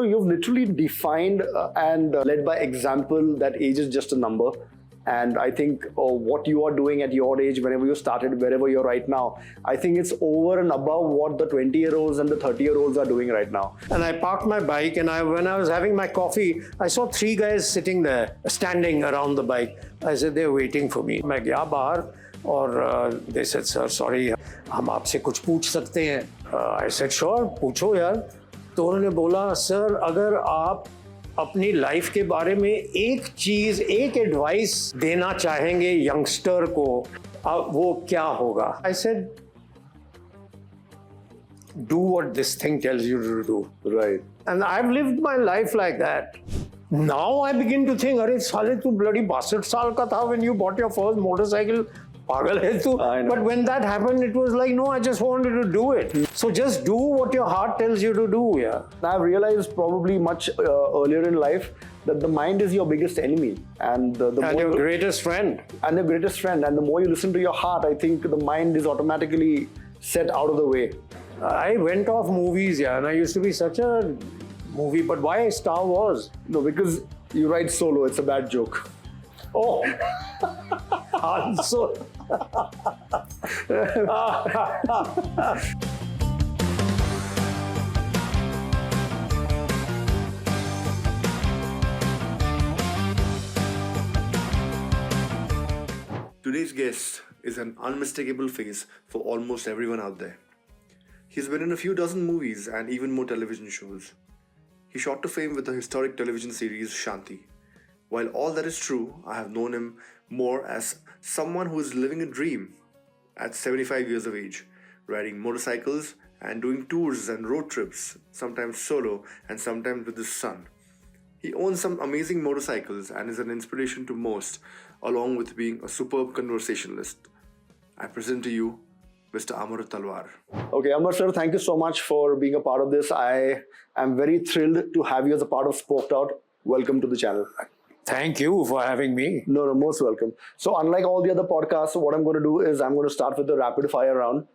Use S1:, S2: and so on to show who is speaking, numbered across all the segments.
S1: you've literally defined and led by example that age is just a number. And I think what you are doing at your age, whenever you started, wherever you're right now, I think it's over and above what the 20-year-olds and the 30-year-olds are doing right now.
S2: And I parked my bike, and when I was having my coffee, I saw 3 guys sitting there, standing around the bike. I said, they're waiting for me. मैं गया बाहर, और they said, sir, sorry, हम आपसे कुछ पूछ सकते हैं? I said, sure, पूछो यार. तो उन्होंने बोला, सर, अगर आप अपनी लाइफ के बारे में एक चीज, एक एडवाइस देना चाहेंगे यंगस्टर को, वो क्या होगा? I said, do what this thing tells you to do.
S1: Right.
S2: And I've lived my life like that. Now I begin to think, अरे साले तू bloody 62 साल का था when you bought your first motorcycle. पागल है तू. But when that happened, it was like, no, I just wanted to do it. So just do what your heart tells you to do. Yeah.
S1: I've realized probably much earlier in life that the mind is your biggest enemy, and
S2: and your greatest friend.
S1: And the greatest friend. And the more you listen to your heart, I think the mind is automatically set out of the way.
S2: I went off movies, yeah, and I used to be such a movie. But why Star Wars?
S1: No, because you ride solo. It's a bad joke.
S2: Oh, so.
S3: Today's guest is an unmistakable face for almost everyone out there. He's been in a few dozen movies and even more television shows. He shot to fame with the historic television series Shanti. While all that is true, I have known him more as someone who is living a dream at 75 years of age, riding motorcycles and doing tours and road trips, sometimes solo and sometimes with his son. He owns some amazing motorcycles and is an inspiration to most, along with being a superb conversationalist. I present to you Mr. Amar Talwar.
S1: Okay, Amar sir, thank you so much for being a part of this. I am very thrilled to have you as a part of SpokedOut. Welcome to the channel.
S2: Thank you for having me.
S1: No, most welcome. So unlike all the other podcasts, what I'm going to do is I'm going to start with the rapid fire round,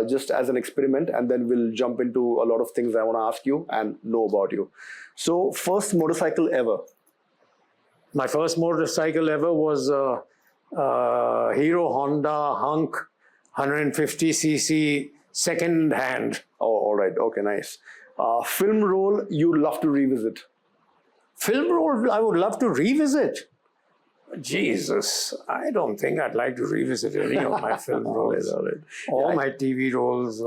S1: just as an experiment, and then we'll jump into a lot of things I want to ask you and know about you. So first motorcycle ever?
S2: My first motorcycle ever was Hero Honda Hunk 150cc second hand.
S1: Oh, all right. Okay, nice. Film role you'd love to revisit?
S2: Film role I would love to revisit? Jesus, I don't think I'd like to revisit any of my film roles. All my TV roles.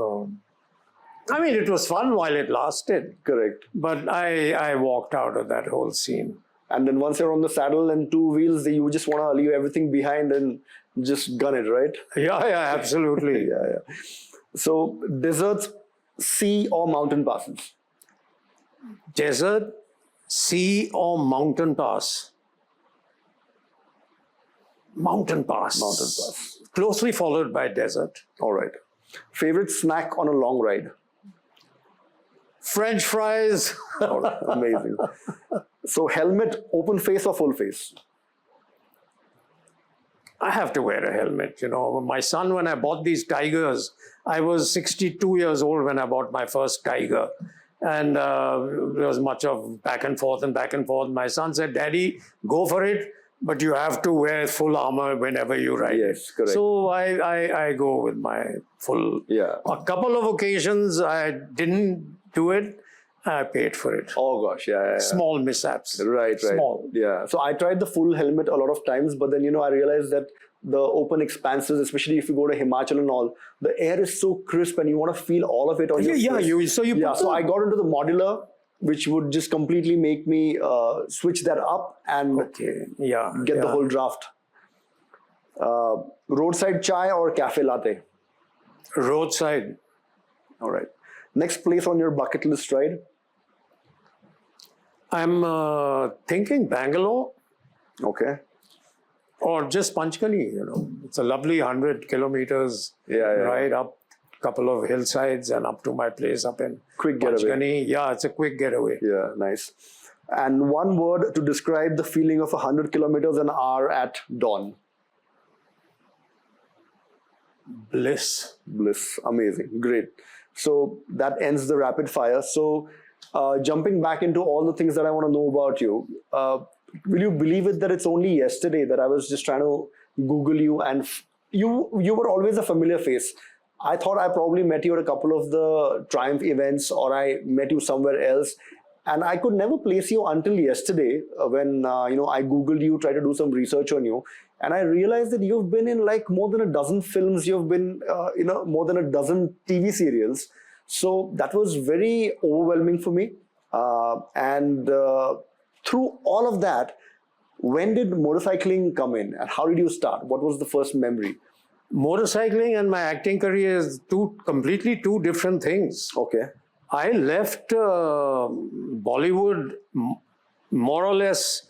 S2: I mean, it was fun while it lasted.
S1: Correct.
S2: But I walked out of that whole scene.
S1: And then once you're on the saddle and 2 wheels, you just want to leave everything behind and just gun it, right?
S2: Yeah, absolutely.
S1: yeah. So deserts, sea or mountain passes?
S2: Desert, sea or mountain pass? Mountain pass.
S1: Mountain pass.
S2: Closely followed by desert.
S1: All right. Favorite snack on a long ride?
S2: French fries.
S1: All right. Amazing. So helmet, open face or full face?
S2: I have to wear a helmet. You know, my son, when I bought these Tigers, I was 62 years old when I bought my first Tiger. And there was much of back and forth. My son said, Daddy, go for it, but you have to wear full armor whenever you ride.
S1: Yes, correct.
S2: So I go with my full.
S1: Yeah.
S2: A couple of occasions I didn't do it. I paid for it.
S1: Oh gosh, yeah.
S2: Small mishaps.
S1: Right.
S2: Small.
S1: Yeah. So I tried the full helmet a lot of times, but then, I realized that the open expanses, especially if you go to Himachal and all, the air is so crisp and you want to feel all of it on your face. So I got into the modular, which would just completely make me switch that up and get the whole draft. Roadside chai or cafe latte?
S2: Roadside.
S1: All right. Next place on your bucket list ride?
S2: I'm thinking Bangalore.
S1: Okay.
S2: Or just Panchgani, It's a lovely 100 kilometers ride up a couple of hillsides and up to my place up in
S1: quick
S2: Panchgani. Yeah, it's a quick getaway.
S1: Yeah, nice. And one word to describe the feeling of 100 kilometers an hour at dawn?
S2: Bliss.
S1: Bliss. Amazing. Great. So that ends the rapid fire. So jumping back into all the things that I want to know about you, will you believe it that it's only yesterday that I was just trying to Google you, and you were always a familiar face. I thought I probably met you at a couple of the Triumph events, or I met you somewhere else, and I could never place you until yesterday when I Googled you, tried to do some research on you, and I realized that you've been in like more than a dozen films. You've been more than a dozen TV serials. So that was very overwhelming for me. And through all of that, when did motorcycling come in, and how did you start? What was the first memory?
S2: Motorcycling and my acting career is completely two different things.
S1: Okay.
S2: I left Bollywood more or less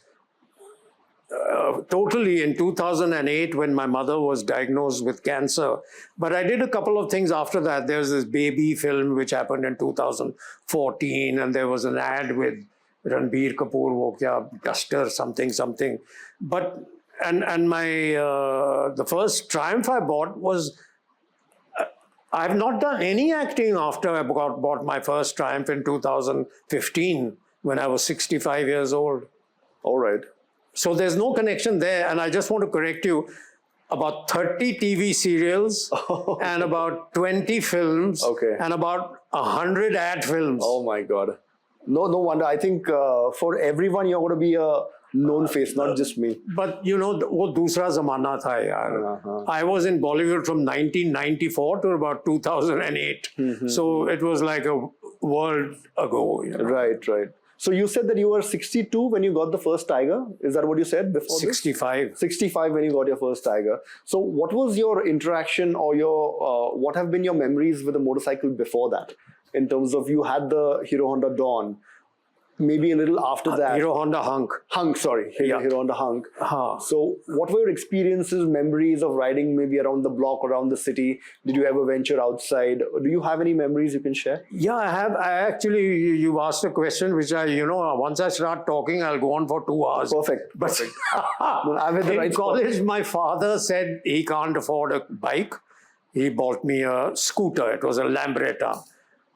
S2: totally in 2008 when my mother was diagnosed with cancer. But I did a couple of things after that. There's this Baby film which happened in 2014, and there was an ad with Ranbir Kapoor, wo kya, Duster, something. But and my the first Triumph I bought was, I've not done any acting after I bought my first Triumph in 2015 when I was 65 years old.
S1: All right.
S2: So there's no connection there. And I just want to correct you, about 30 TV serials and about 20 films and about 100 ad films.
S1: Oh my God. No wonder. I think for everyone, you're going to be a known face, not just me.
S2: But wo dusra zamana tha yaar. I was in Bollywood from 1994 to about 2008. So it was like a world ago.
S1: Right. So you said that you were 62 when you got the first Tiger. Is that what you said before
S2: 65.
S1: This? 65 when you got your first Tiger. So what was your interaction, or your what have been your memories with the motorcycle before that? In terms of, you had the Hero Honda Dawn, maybe a little after that.
S2: Hero Honda Hunk.
S1: Hero Honda Hunk. So what were your experiences, memories of riding maybe around the block, around the city? Did you ever venture outside? Do you have any memories you can share?
S2: Yeah, I have. I actually, you asked a question which once I start talking, I'll go on for 2 hours.
S1: Perfect.
S2: In college, my father said he can't afford a bike. He bought me a scooter. It was a Lambretta.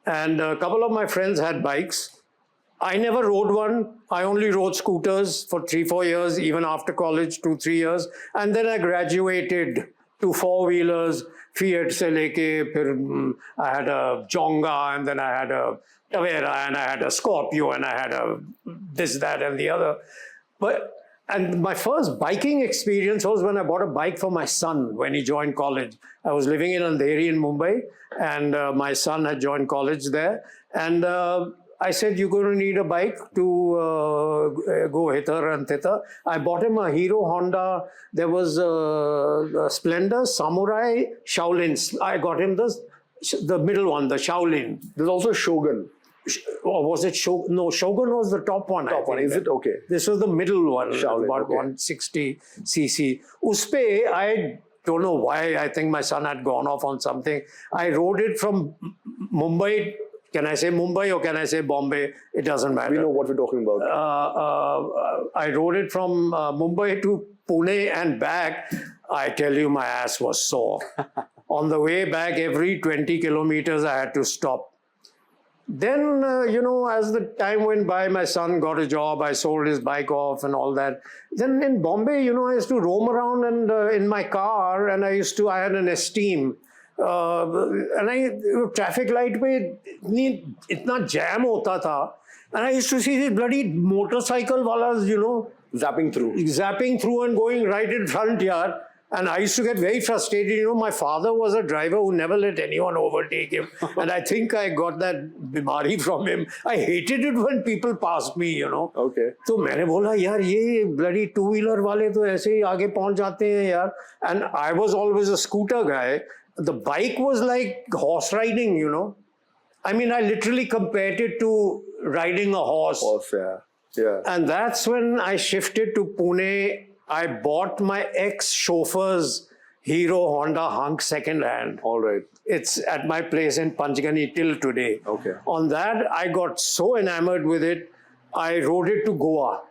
S2: And a couple of my friends had bikes. I never rode one. I only rode scooters for 3-4 years, even after college, 2-3 years. And then I graduated to four-wheelers, Fiat se leke, phir I had a Jonga, and then I had a Tavera, and I had a Scorpio, and I had a this, that, and the other. And my first biking experience was when I bought a bike for my son when he joined college. I was living in Andheri in Mumbai, and my son had joined college there. And I said, you're going to need a bike to go hither and thither. I bought him a Hero Honda. There was a Splendor, Samurai, Shaolin. I got him the middle one, the Shaolin.
S1: There's also Shogun.
S2: Or was it Shogun? No, Shogun was the top one.
S1: Top one, is it? Okay.
S2: This was the middle one,
S1: Shaolin,
S2: about 160 cc. Uspe, I don't know why. I think my son had gone off on something. I rode it from Mumbai. Can I say Mumbai or can I say Bombay? It doesn't matter.
S1: We know what we're talking about.
S2: I rode it from Mumbai to Pune and back. I tell you, my ass was sore. On the way back, every 20 kilometers, I had to stop. Then, as the time went by, my son got a job. I sold his bike off and all that. Then in Bombay, I used to roam around and in my car, and I had an Esteem. And traffic light pe itna jam hota tha, and I used to see these bloody motorcycle walas,
S1: zapping
S2: through and going right in front, yaar. And I used to get very frustrated. My father was a driver who never let anyone overtake him. And I think I got that bimari from him. I hated it when people passed me,
S1: Okay.
S2: So मैंने बोला यार ये bloody two-wheeler वाले तो ऐसे ही आगे पहुंच जाते हैं यार. And I was always a scooter guy. The bike was like horse riding, I mean, I literally compared it to riding a horse.
S1: Yeah.
S2: And that's when I shifted to Pune. I bought my ex-chauffeur's Hero Honda Hunk second hand.
S1: All right.
S2: It's at my place in Panchgani till today.
S1: Okay.
S2: On that, I got so enamored with it, I rode it to Goa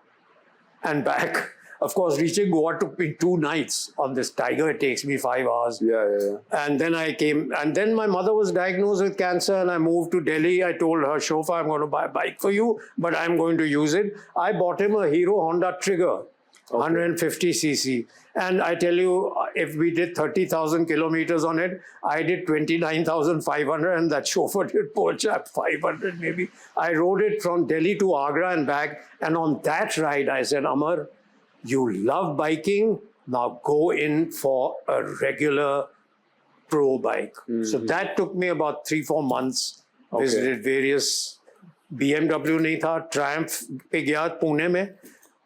S2: and back. Of course, reaching Goa took me 2 nights. On this Tiger, it takes me 5 hours.
S1: Yeah.
S2: And then I came, and then my mother was diagnosed with cancer, and I moved to Delhi. I told her, chauffeur, I'm going to buy a bike for you, but I'm going to use it. I bought him a Hero Honda Trigger. 150cc. And I tell you, if we did 30,000 kilometers on it, I did 29,500 and that chauffeur did, poor chap, 500 maybe. I rode it from Delhi to Agra and back. And on that ride, I said, Amar, you love biking, now go in for a regular pro bike. So that took me about 3-4 months. Visited various BMW nahi tha, Triumph pe gaya Pune mein.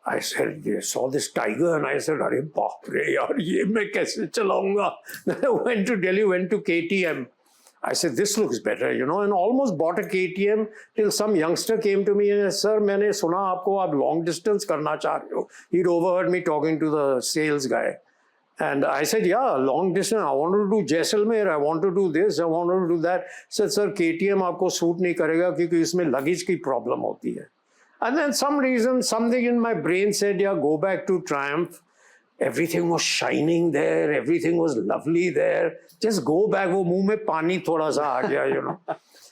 S2: I said, I saw this Tiger and I said, Arey baap re yaar, ye main kaise chalaunga? Then I went to Delhi, went to KTM. I said, this looks better, and almost bought a KTM till some youngster came to me and said, sir, maine suna aapko aap long distance karna cha rahe ho. He'd overheard me talking to the sales guy. And I said, yeah, long distance, I want to do Jaisalmer, I want to do this, I want to do that. He said, sir, KTM aapko suit nahi karega kyunki isme luggage ki problem hoti hai. And then some reason, something in my brain said, yeah, go back to Triumph. Everything was shining there. Everything was lovely there. Just go back. Wo muh mein pani thoda sa aa gaya,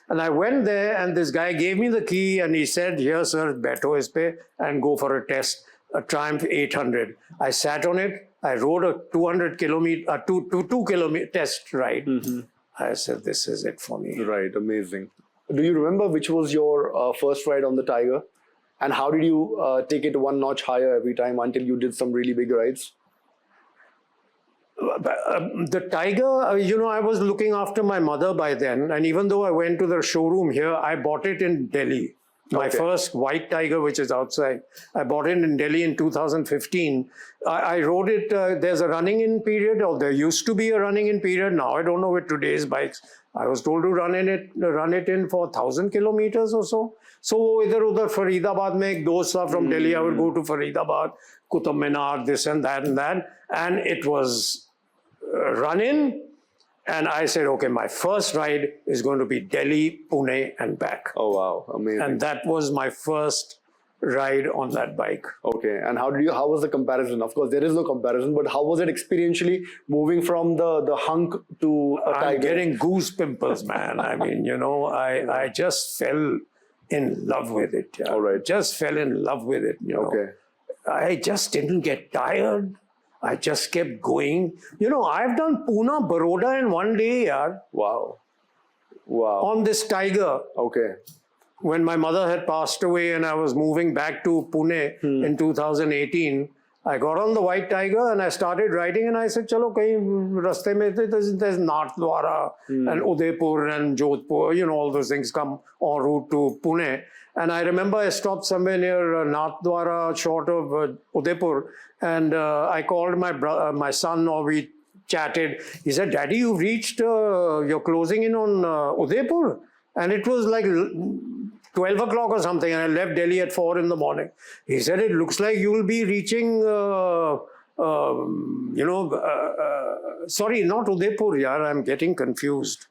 S2: And I went there and this guy gave me the key and he said, here, sir, baitho is pe and go for a test, a Triumph 800. I sat on it. I rode a 2 kilometer test ride. I said, this is it for me.
S1: Right, amazing. Do you remember which was your first ride on the Tiger? And how did you take it one notch higher every time until you did some really big rides?
S2: The Tiger, I was looking after my mother by then. And even though I went to the showroom here, I bought it in Delhi. My first white Tiger, which is outside. I bought it in Delhi in 2015. I rode it, there's a running in period, or there used to be a running in period. Now I don't know with today's bikes. I was told to run it in for 1,000 kilometers or so. So idhar-udhar Faridabad mein ek dost tha from Delhi, I would go to Faridabad, Qutub Minar, this and that and that. And it was run-in. And I said, okay, my first ride is going to be Delhi, Pune and back.
S1: Oh, wow. Amazing.
S2: And that was my first ride on that bike.
S1: Okay. And how was the comparison? Of course, there is no comparison, but how was it experientially moving from the hunk to a Tiger?
S2: I'm getting goose pimples, man. I mean, I just fell in love with it. Yeah.
S1: All right.
S2: Just fell in love with it.
S1: Okay.
S2: I just didn't get tired. I just kept going. I've done Pune, Baroda in one day, yaar.
S1: Wow.
S2: On this Tiger.
S1: Okay.
S2: When my mother had passed away and I was moving back to Pune in 2018, I got on the white Tiger and I started riding and I said, chalo, kahin raste mein there's Nathdwara and Udaipur and Jodhpur, all those things come en route to Pune. And I remember I stopped somewhere near Nathdwara, short of Udaipur, and I called my son, or we chatted. He said, Daddy, you reached, you're closing in on Udaipur? And it was like 12 o'clock or something, and I left Delhi at 4 in the morning. He said, it looks like you will be reaching, sorry, not Udaipur, yaar, I'm getting confused.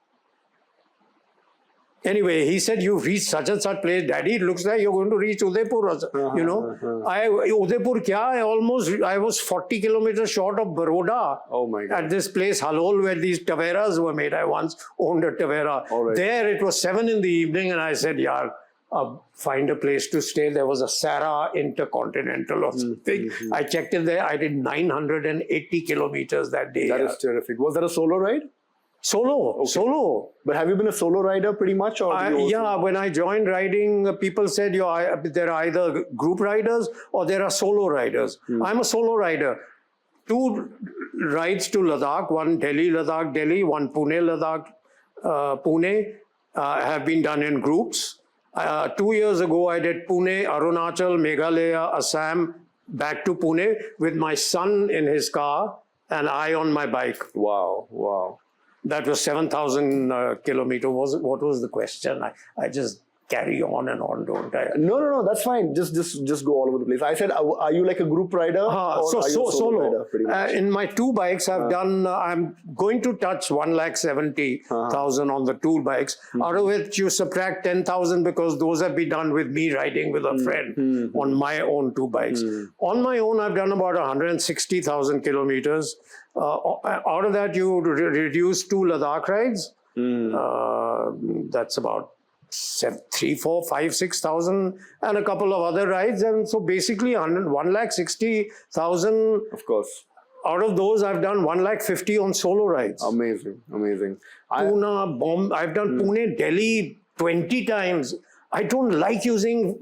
S2: Anyway, he said, you've reached such and such place. Daddy, it looks like you're going to reach Udaipur, Udaipur kya? I was 40 kilometers short of Baroda.
S1: Oh my God.
S2: At this place, Halol, where these Taveras were made. I once owned a Tavera.
S1: Right.
S2: There, it was 7 in the evening, and I said, yaar, find a place to stay. There was a Sarah Intercontinental or something. I checked it there. I did 980 kilometers that day.
S1: That is terrific. Was that a solo ride?
S2: Solo.
S1: But have you been a solo rider pretty much? Or
S2: yeah, when I joined riding, people said there are either group riders or there are solo riders. I'm a solo rider. 2 rides to Ladakh, one Ladakh, Delhi, one Pune, Ladakh, Pune, have been done in groups. 2 years ago, I did Pune, Arunachal, Meghalaya, Assam, back to Pune with my son in his car and I on my bike.
S1: Wow.
S2: That was 7,000 kilometers. What was the question? I just carry on and on, don't I?
S1: No, that's fine. Just go all over the place. I said, are you like a group rider? Or
S2: So
S1: are you a solo
S2: solo.
S1: rider, pretty much?
S2: In my 2 bikes, I've done. I'm going to touch 1,70,000 on the 2 bikes. Out of which you subtract 10,000 because those have been done with me riding with a friend on my own 2 bikes. On my own, I've done about 160,000 kilometers. Out of that, you reduce 2 Ladakh rides. That's about 3, 4, 5, 6,000 and a couple of other rides, and so basically 160,000.
S1: Of course.
S2: Out of those, I've done 150 on solo rides.
S1: Amazing.
S2: Pune, Bombay. I've done Pune, Delhi 20 times. I don't like using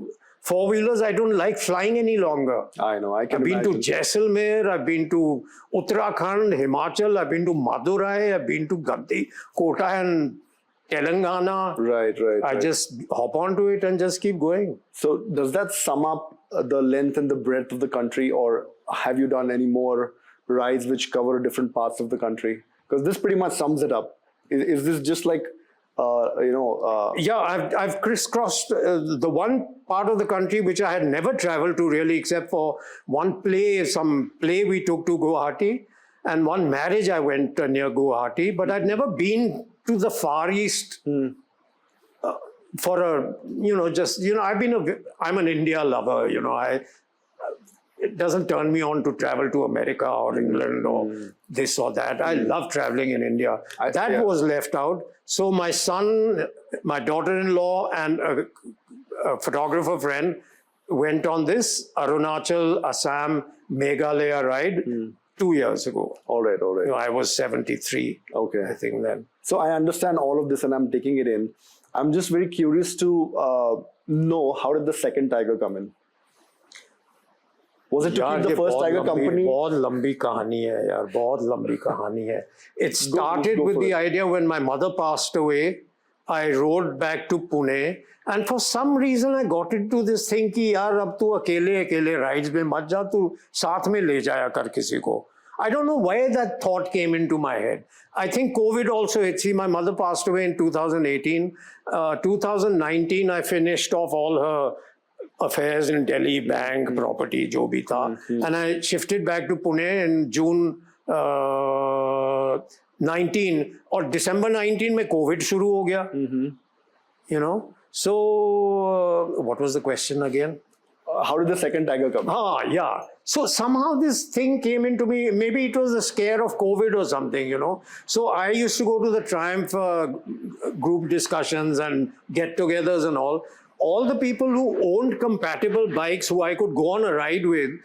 S2: 4-wheelers. I don't like flying any longer.
S1: I know.
S2: I've been to Jaisalmer. I've been to Uttarakhand, Himachal. I've been to Madurai. I've been to Gandhi, Kota, and Telangana.
S1: Right.
S2: I just hop onto it and just keep going.
S1: So does that sum up the length and the breadth of the country, or have you done any more rides which cover different parts of the country? Because this pretty much sums it up. Is this just like,
S2: Yeah, I've crisscrossed the one part of the country which I had never traveled to really, except for some play we took to Guwahati, and one marriage I went near Guwahati, but I'd never been to the Far East for I'm an India lover, it doesn't turn me on to travel to America or England or this or that. I love traveling in India. That was left out. So my son, my daughter-in-law, and a photographer friend went on this Arunachal, Assam, Meghalaya ride 2 years ago.
S1: All right.
S2: I was 73, I think then.
S1: So I understand all of this and I'm taking it in. I'm just very curious to know, how did the second Tiger come in? Was it to keep the first Tiger company?
S2: बहुत लंबी कहानी है यार, बहुत लंबी कहानी है. It started with the idea when my mother passed away. I rode back to Pune, and for some reason I got into this thing कि यार अब तू अकेले rides में मत जा, तू साथ में ले जाया कर किसी को. I don't know why that thought came into my head. I think COVID also hit. See, my mother passed away in 2018. 2019, I finished off all her affairs in Delhi, bank, property, jo bhi tha. And I shifted back to Pune in June 19 or December 19 mein COVID shuru ho gaya. So what was the question again?
S1: How did the second Tiger come?
S2: Yeah. So somehow this thing came into me. Maybe it was a scare of COVID or something, So I used to go to the Triumph group discussions and get-togethers and all. All the people who owned compatible bikes who I could go on a ride with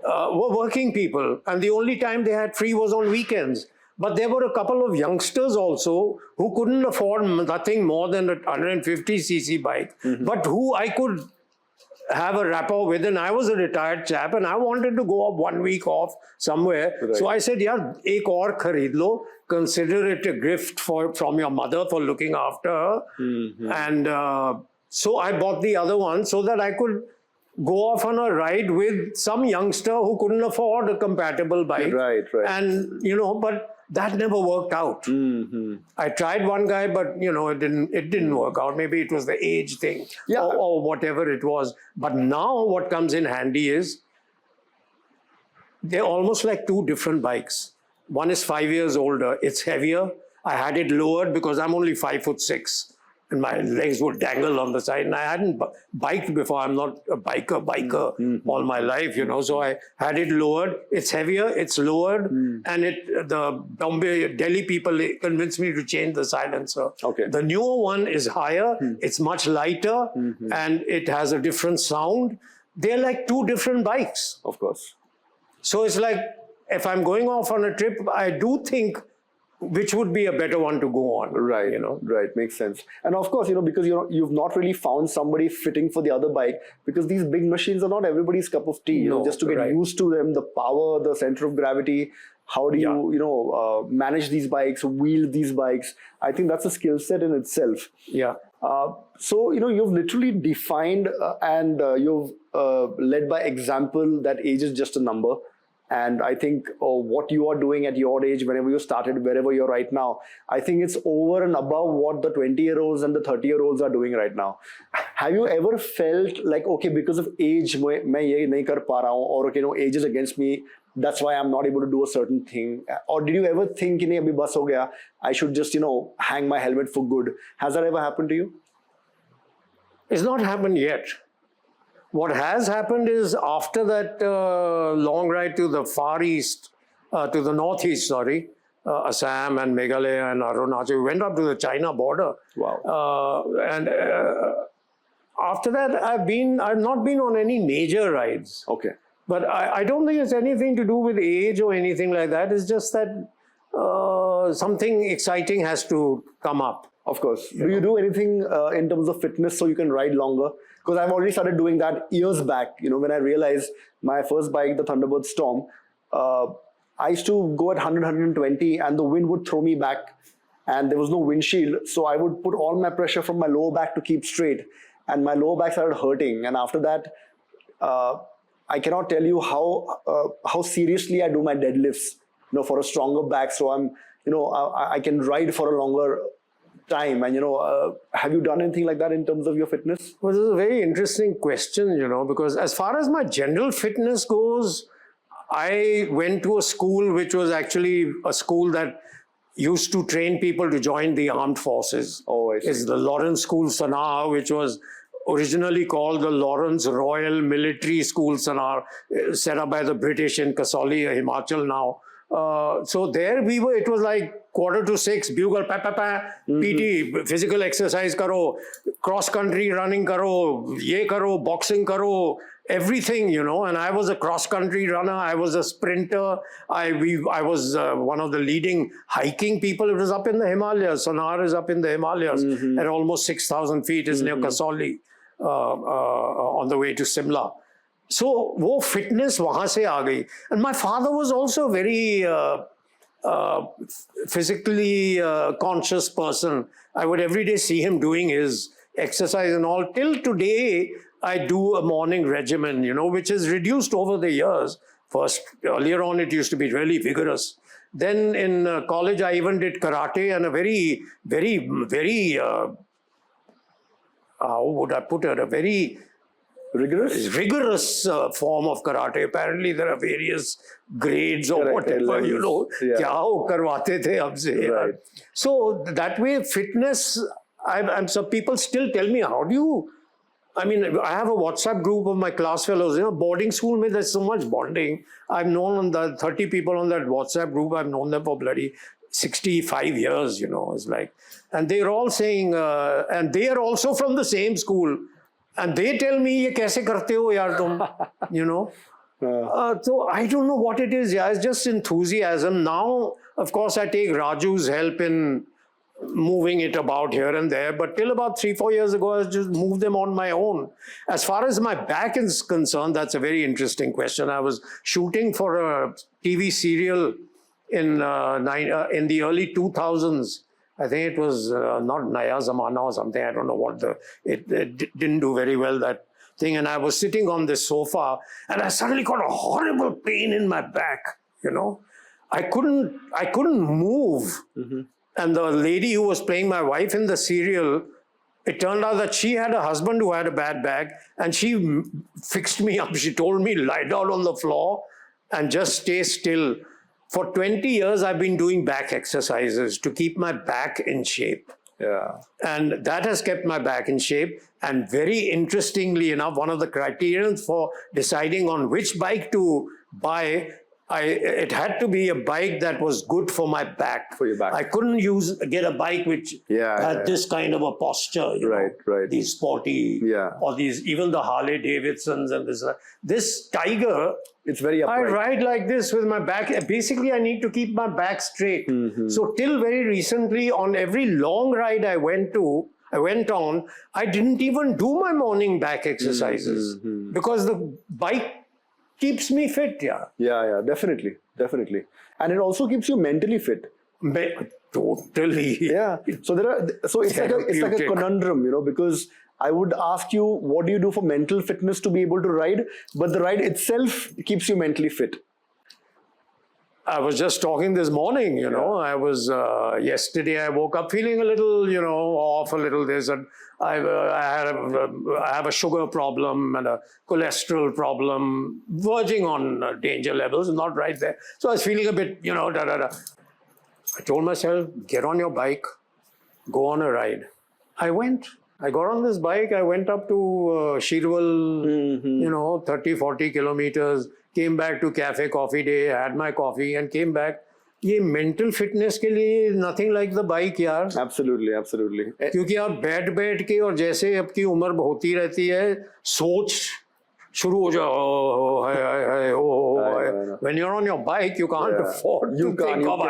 S2: were working people. And the only time they had free was on weekends. But there were a couple of youngsters also who couldn't afford nothing more than a 150cc bike, but who I could have a rapport with, and I was a retired chap and I wanted to go up 1 week off somewhere. Right. So I said, yaar, ek aur kharid lo, consider it a gift from your mother for looking after her. And so I bought the other one so that I could go off on a ride with some youngster who couldn't afford a compatible bike.
S1: Right.
S2: And, but that never worked out. I tried one guy, but it didn't work out. Maybe it was the age thing, or whatever it was. But now what comes in handy is they're almost like 2 different bikes. One is 5 years older. It's heavier. I had it lowered because I'm only 5'6", and my legs would dangle on the side. And I hadn't biked before. I'm not a biker all my life, So I had it lowered. It's heavier, it's lowered. And the Delhi people convinced me to change the silencer.
S1: Okay.
S2: The newer one is higher. It's much lighter. And it has a different sound. They're like 2 different bikes.
S1: Of course.
S2: So it's like, if I'm going off on a trip, I do think which would be a better one to go on.
S1: Right, Right, makes sense. And of course, because you've not really found somebody fitting for the other bike, because these big machines are not everybody's cup of tea. Just to get used to them, the power, the center of gravity, how do you, manage these bikes, wield these bikes. I think that's a skill set in itself.
S2: Yeah.
S1: So, you've literally defined and you've led by example that age is just a number. And I think what you are doing at your age, whenever you started, wherever you're right now, I think it's over and above what the 20-year-olds and the 30-year-olds are doing right now. Have you ever felt like, okay, because of age, मैं ये नहीं कर पा रहा हूँ, or you know, age is against me, that's why I'm not able to do a certain thing? Or did you ever think, नहीं अभी बस हो गया, I should just, you know, hang my helmet for good? Has that ever happened to you?
S2: It's not happened yet. What has happened is after that long ride to the far east, to the northeast, sorry, Assam and Meghalaya and Arunachal, we went up to the China border.
S1: Wow.
S2: And after that, I've not been on any major rides.
S1: Okay.
S2: But I don't think it's anything to do with age or anything like that. It's just that something exciting has to come up.
S1: Of course. Do you do anything in terms of fitness so you can ride longer? Because I've already started doing that years back. You know, when I realized my first bike, the Thunderbird Storm, I used to go at 100, 120 and the wind would throw me back and there was no windshield. So I would put all my pressure from my lower back to keep straight and my lower back started hurting. And after that, I cannot tell you how seriously I do my deadlifts, you know, for a stronger back. So I'm, you know, I can ride for a longer time. And, you know, have you done anything like that in terms of your fitness?
S2: Well, this is a very interesting question, you know, because as far as my general fitness goes, I went to a school which was actually a school that used to train people to join the armed forces.
S1: Oh, I see.
S2: It's the Lawrence School, Sana'a, which was originally called the Lawrence Royal Military School, Sana'a, set up by the British in Kasauli, Himachal now. So there we were, it was like 5:45, bugle, PT, physical exercise karo, cross-country running karo, ye karo, boxing karo, everything, you know. And I was a cross-country runner, I was a sprinter, I was one of the leading hiking people. It was up in the Himalayas. Sonar is up in the Himalayas at almost 6,000 feet. It's near Kasauli, on the way to Simla. So, वो fitness वहाँ से आ गई. And my father was also a very physically conscious person. I would every day see him doing his exercise and all. Till today, I do a morning regimen, you know, which has reduced over the years. First, earlier on, it used to be really vigorous. Then in college, I even did karate and a very, how would I put it, a very rigorous form of karate. Apparently there are various grades or whatever, you know, kya ho karwate the humse. Right. So that way fitness, so people still tell me, how do you, I mean, I have a WhatsApp group of my class fellows, you know, boarding school mein there's so much bonding. I've known the 30 people on that WhatsApp group, I've known them for bloody 65 years, you know, it's like, and they're all saying, and they are also from the same school. And they tell me, ye kaise karte ho yaar tum, you know. So I don't know what it is. Yeah, it's just enthusiasm. Now, of course, I take Raju's help in moving it about here and there. But till about 3-4 years ago, I just moved them on my own. As far as my back is concerned, that's a very interesting question. I was shooting for a TV serial in the early 2000s. I think it was not Naya Zamana or something. I don't know what it didn't do very well, that thing. And I was sitting on this sofa and I suddenly got a horrible pain in my back, you know. I couldn't move. And the lady who was playing my wife in the serial, it turned out that she had a husband who had a bad back and she fixed me up. She told me, lie down on the floor and just stay still. For 20 years, I've been doing back exercises to keep my back in shape.
S1: Yeah.
S2: And that has kept my back in shape. And very interestingly enough, one of the criterion for deciding on which bike to buy, it had to be a bike that was good for my back.
S1: For your back.
S2: I couldn't get a bike which had this kind of a posture. You know, these sporty, or these, even the Harley Davidsons and this Tiger.
S1: It's very upright.
S2: I ride like this with my back. Basically, I need to keep my back straight. So till very recently, on every long ride I went on, I didn't even do my morning back exercises because the bike keeps me fit.
S1: Yeah, definitely. And it also keeps you mentally fit.
S2: Totally.
S1: Yeah. So it's like a conundrum, you know, because I would ask you, what do you do for mental fitness to be able to ride? But the ride itself keeps you mentally fit.
S2: I was just talking this morning, you know, I was, yesterday I woke up feeling a little, you know, off a little this, and I have a sugar problem and a cholesterol problem, verging on danger levels, not right there. So I was feeling a bit, you know, I told myself, get on your bike, go on a ride. I went. I got on this bike. I went up to Shirwal, you know, 30, 40 kilometers, came back to Cafe Coffee Day, had my coffee and came back. ये mental fitness के लिए nothing like the bike यार.
S1: Absolutely, absolutely.
S2: क्योंकि आप बैठ के और जैसे आपकी उम्र होती रहती है, सोच शुरू हो जाओ. When you're on your bike, you can't afford to think of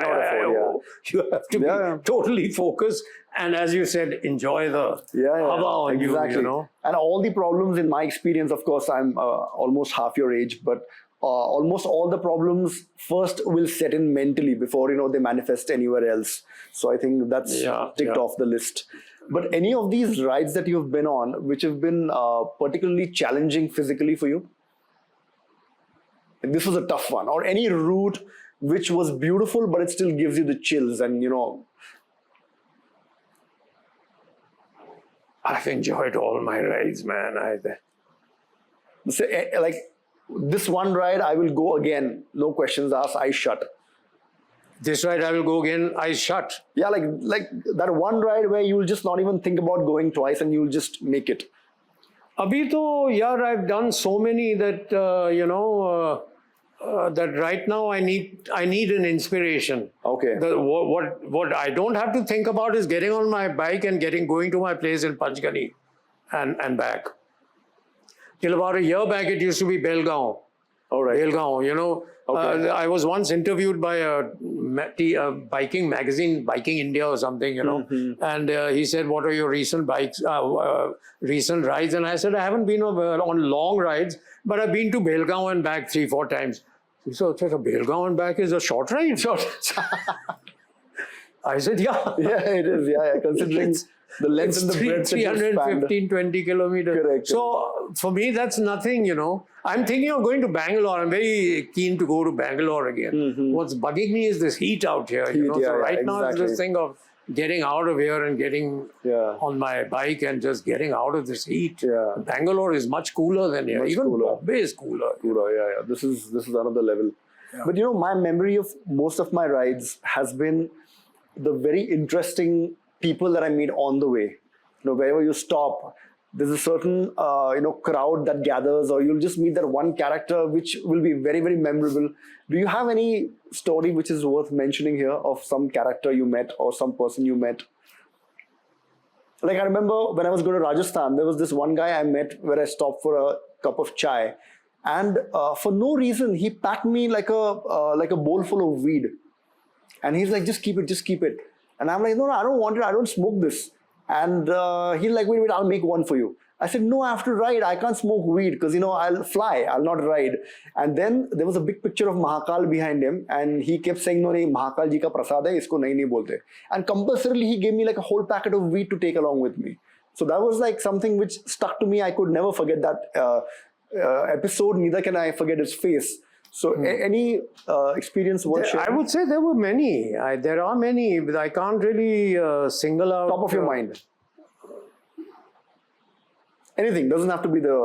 S2: you have to be totally focused. And as you said, enjoy the hava on
S1: exactly.
S2: you know.
S1: And all the problems in my experience, of course, I'm almost half your age, but almost all the problems first will set in mentally before, you know, they manifest anywhere else. So I think that's ticked off the list. But any of these rides that you've been on, which have been particularly challenging physically for you? This was a tough one. Or any route which was beautiful, but it still gives you the chills and, you know.
S2: I've enjoyed all my rides, man.
S1: Say, like this one ride, I will go again. No questions asked, eyes shut.
S2: This ride, I will go again, eyes shut.
S1: Yeah, like that one ride where you'll just not even think about going twice and you'll just make it.
S2: Abhi to, yaar, I've done so many that, you know, that right now I need an inspiration.
S1: Okay.
S2: What I don't have to think about is getting on my bike and going to my place in Panchgani and back. Till about a year back, it used to be Belgaum.
S1: All right.
S2: Belgaum, you know. Okay. I was once interviewed by a biking magazine, Biking India or something, you know. And he said, "What are your recent recent rides?" And I said, "I haven't been on long rides, but I've been to Belgaum and back 3-4 times." He said, "Belgaum and back is a short ride." I said, "Yeah,
S1: it is. Yeah, considering the length and the breadth,
S2: 315, 20 kilometers.
S1: Correct.
S2: So for me, that's nothing, you know. I'm thinking of going to Bangalore. I'm very keen to go to Bangalore again. What's bugging me is this heat out here. You know? So right now, it's this thing of getting out of here and getting on my bike and just getting out of this heat. Bangalore is much cooler than here. Even Bombay is cooler.
S1: This is another level. But you know, my memory of most of my rides has been the very interesting people that I meet on the way. You know, wherever you stop, there's a certain you know, crowd that gathers, or you'll just meet that one character which will be very, very memorable. Do you have any story which is worth mentioning here of some character you met or some person you met? Like I remember when I was going to Rajasthan, there was this one guy I met where I stopped for a cup of chai, and for no reason he packed me like a bowl full of weed, and he's like, "Just keep it." And I'm like, "No, I don't want it. I don't smoke this." And he's like, wait, I'll make one for you. I said, "No, I have to ride. I can't smoke weed because, you know, I'll fly. I'll not ride." And then there was a big picture of Mahakal behind him. And he kept saying, "No, Mahakal ji ka prasad hai, isko nahi bolte." And compulsorily, he gave me like a whole packet of weed to take along with me. So that was like something which stuck to me. I could never forget that episode. Neither can I forget his face. So any experience worth sharing?
S2: I would say there were many. There are many, but I can't really single out.
S1: Top of your mind. Anything. Doesn't have to be the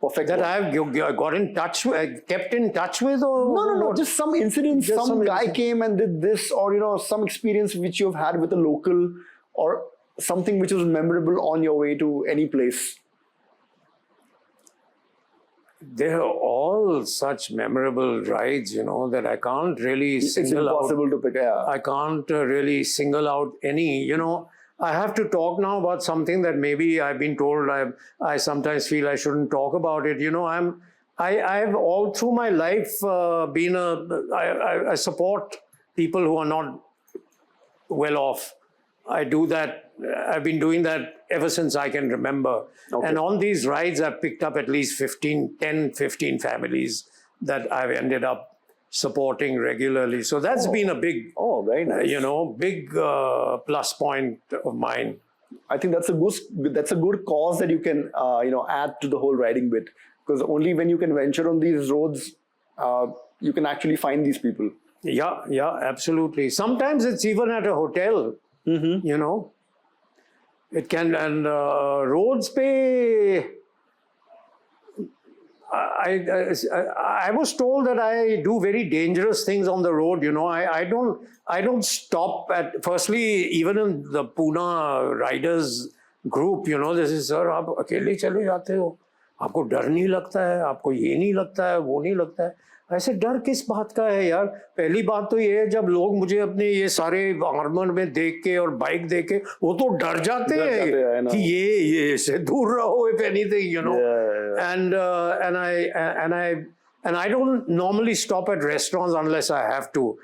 S1: perfect
S2: that
S1: one.
S2: I've got in touch with, kept in touch with, or
S1: no. Just some incident. Some guy came and did this, or you know, some experience which you've had with a local, or something which was memorable on your way to any place.
S2: They're all such memorable rides, you know, that I can't really single out.
S1: It's impossible to pick.
S2: I can't really single out any, you know. I have to talk now about something that maybe I've been told I sometimes feel I shouldn't talk about it. You know, I've all through my life been I support people who are not well off. I do that. I've been doing that ever since I can remember. Okay. And on these rides, I've picked up at least 10, 15 families that I've ended up supporting regularly. So that's been a big,
S1: very nice.
S2: You know, big plus point of mine.
S1: I think that's a good cause that you can, you know, add to the whole riding bit. Because only when you can venture on these roads, you can actually find these people.
S2: Yeah, absolutely. Sometimes it's even at a hotel, you know. It can, and roads pe, I was told that I do very dangerous things on the road, you know. I don't stop at, firstly, even in the Pune riders group, you know, this is, sir, आप अकेले चले जाते हो, आपको डर नहीं लगता है, आपको ये नहीं लगता है, वो नहीं लगता है. ऐसे डर किस बात का है यार? पहली बात तो ये है, जब लोग मुझे अपने ये सारे आर्मर में देख के और बाइक देख के, वो तो डर जाते हैं कि ये से दूर रहो, if anything, you know. And I don't normally stop at restaurants unless I have to.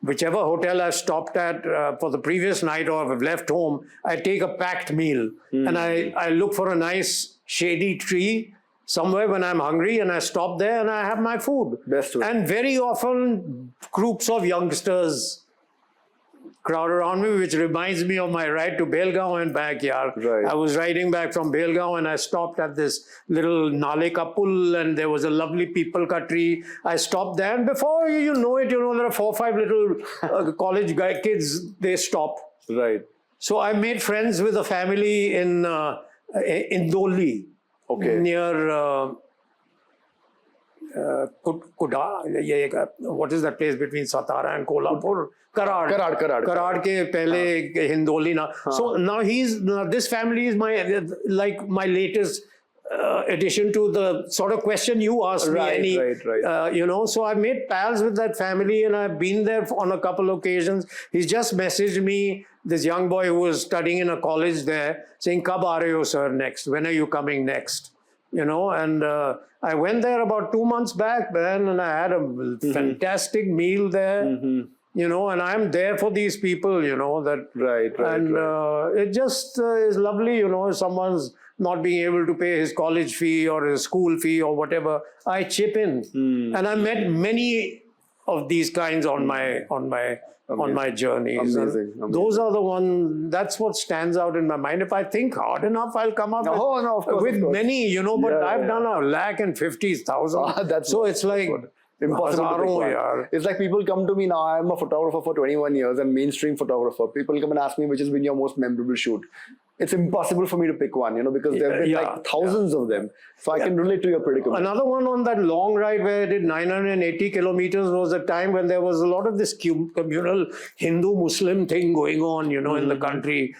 S2: Whichever hotel I've stopped at for the previous night or I've left home, I take a packed meal and I look for a nice shady tree somewhere when I'm hungry, and I stop there and I have my food.
S1: Best way.
S2: And very often groups of youngsters crowd around me, which reminds me of my ride to Belgaum and back, yaar.
S1: Right.
S2: I was riding back from Belgaum and I stopped at this little Nale ka Pul, and there was a lovely people ka tree. I stopped there, and before you know it, you know, there are 4 or 5 little college kids, they stop.
S1: Right.
S2: So I made friends with a family in Dolli.
S1: Okay.
S2: Near what is that place between Satara and Kolhapur? Karad ke pehle Hindoli na. So now this family is my latest addition to the sort of question you asked me.
S1: Right.
S2: You know, so I made pals with that family, and I've been there on a couple of occasions. He's just messaged me, this young boy who was studying in a college there, saying, "Kab aa rahe ho, sir, next? When are you coming next?" You know, and I went there about 2 months back, man, and I had a fantastic meal there. You know, and I'm there for these people, you know, that.
S1: Right.
S2: It just is lovely, you know, if someone's not being able to pay his college fee or his school fee or whatever, I chip in. And I met many of these kinds on my journeys.
S1: Amazing.
S2: Those are the ones, that's what stands out in my mind. If I think hard enough, I'll come up with many, you know, but I've done 150,000. So it's like,
S1: impossible to pick one. It's like people come to me now. I'm a photographer for 21 years and mainstream photographer. People come and ask me which has been your most memorable shoot. It's impossible for me to pick one, you know, because there have been like thousands of them. So I can relate to your predicament.
S2: Another one on that long ride where I did 980 kilometers was a time when there was a lot of this communal Hindu-Muslim thing going on, you know, in the country.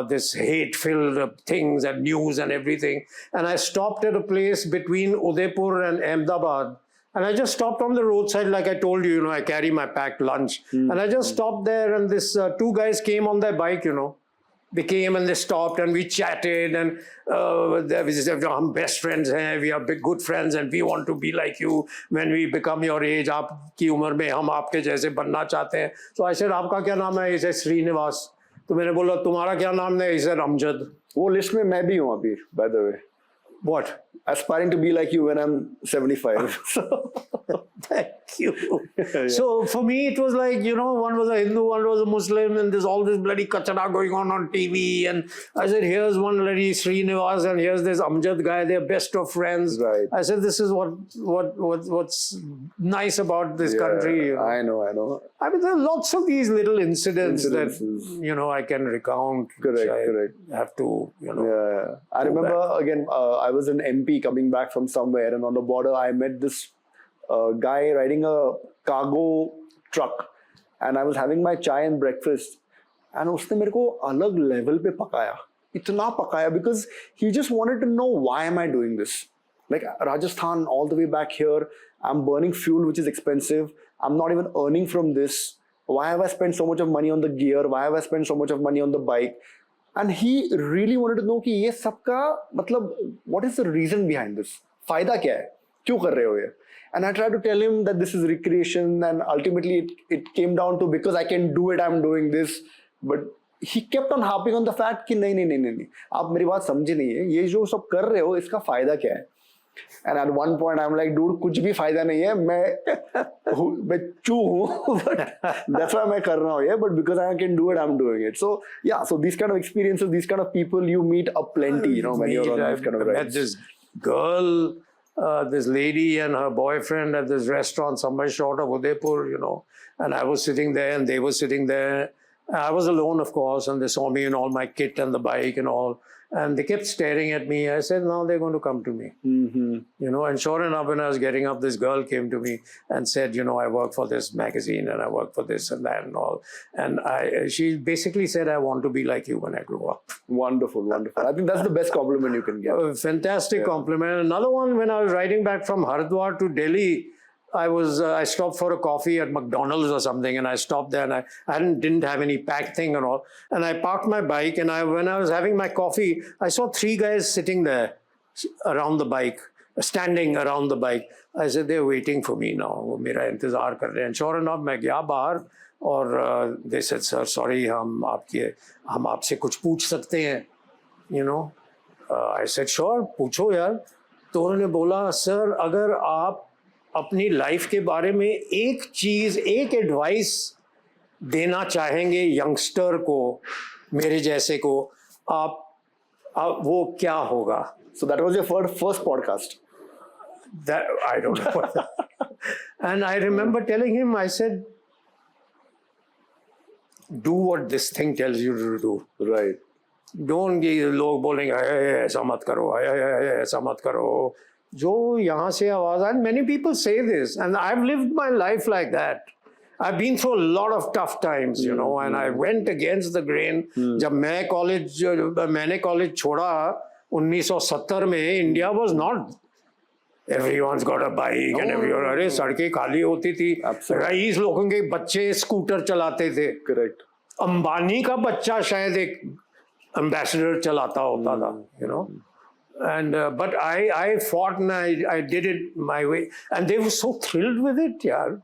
S2: This hate-filled things and news and everything. And I stopped at a place between Udaipur and Ahmedabad. And I just stopped on the roadside, like I told you, you know, I carry my packed lunch. And I just stopped there, and this 2 guys came on their bike, you know. They came and they stopped and we chatted, and we said, "Hum best friends hain, we are big good friends, and we want to be like you when we become your age. Aapki umar mein hum aapke jaise banna chahte hain." So I said, "Aapka kya naam hai?" He said, "Srinivas." तो मैंने बोला, "तुम्हारा क्या नाम है?" He said, "Amjad."
S1: वो list में मैं भी हूँ अभी, by the way.
S2: What?
S1: Aspiring to be like you when I'm 75.
S2: Thank you. So for me, it was like, you know, one was a Hindu, one was a Muslim, and there's all this bloody kachara going on TV. And I said, here's one bloody Srinivas, and here's this Amjad guy. They're best of friends.
S1: Right.
S2: I said, this is what's nice about this country. You know?
S1: I know.
S2: I mean, there are lots of these little incidents that, you know, I can recount.
S1: Correct.
S2: Have to, you know.
S1: Yeah. I remember, again, I was in MP coming back from somewhere, and on the border, I met this guy riding a cargo truck, and I was having my chai and breakfast, and उसने मेरे को अलग level पे पकाया, इतना पकाया, because he just wanted to know why am I doing this. Like Rajasthan, all the way back here, I'm burning fuel which is expensive. I'm not even earning from this. Why have I spent so much of money on the gear? Why have I spent so much of money on the bike? And he really wanted to know कि ये सबका मतलब what is the reason behind this? फायदा क्या है? क्यों कर रहे हो ये? And I tried to tell him that this is recreation, and ultimately it came down to because I can do it, I'm doing this. But he kept on harping on the fact कि नहीं, आप मेरी बात समझे नहीं है, ये जो सब कर रहे हो इसका फायदा क्या है? And at one point I'm like, dude, कुछ भी फायदा नहीं है, मैं चू हूँ, but that's why मैं कर रहा हूँ ये, but because I can do it, I'm doing it. So yeah, so these kind of experiences, these kind of people you meet aplenty, you know, when you're on these kind of rides.
S2: I met this girl this lady and her boyfriend at this restaurant somewhere short of Udaipur, and I was sitting there and they were sitting there. I was alone, of course, and they saw me in all my kit and the bike and all. And they kept staring at me. I said, now they're going to come to me. And sure enough, when I was getting up, this girl came to me and said, I work for this magazine and I work for this and that and all. And she basically said, I want to be like you when I grow up.
S1: Wonderful, wonderful. I think that's the best compliment you can get.
S2: Fantastic compliment. Another one, when I was riding back from Haridwar to Delhi, I stopped for a coffee at McDonald's or something, and I stopped there, and I didn't have any pack thing and all, and I parked my bike, and when I was having my coffee, I saw 3 guys sitting there around the bike, standing around the bike. I said, they're waiting for me now. वो मेरा इंतजार कर रहे हैं. And sure enough, मैं गया बाहर, और they said, sir, sorry, हम आपसे कुछ पूछ सकते हैं, I said, sure, पूछो यार. तो उन्होंने बोला, सर, अगर आप अपनी लाइफ के बारे में एक एडवाइस देना चाहेंगे यंगस्टर को, मेरे जैसे को, आप वो क्या होगा?
S1: So that was your first podcast.
S2: That I don't know. And I remember telling him, I said, do what this thing tells you to do.
S1: Right.
S2: Don't लोग बोलेंगे ऐसा मत करो, ऐसा मत करो. जो यहाँ से आवाज आए, many people say this, and I've lived my life like that. I've been through a lot of tough times, and I went against the grain. जब मैंने कॉलेज छोड़ा 1970 में, India was not, everyone's got a bike and everyone, अरे सड़कें खाली होती थी, rice लोगों के बच्चे स्कूटर चलाते थे.
S1: Correct.
S2: अंबानी का बच्चा शायद एक एम्बेसडर चलाता होता था, And but I fought and I did it my way, and they were so thrilled with it, yaar.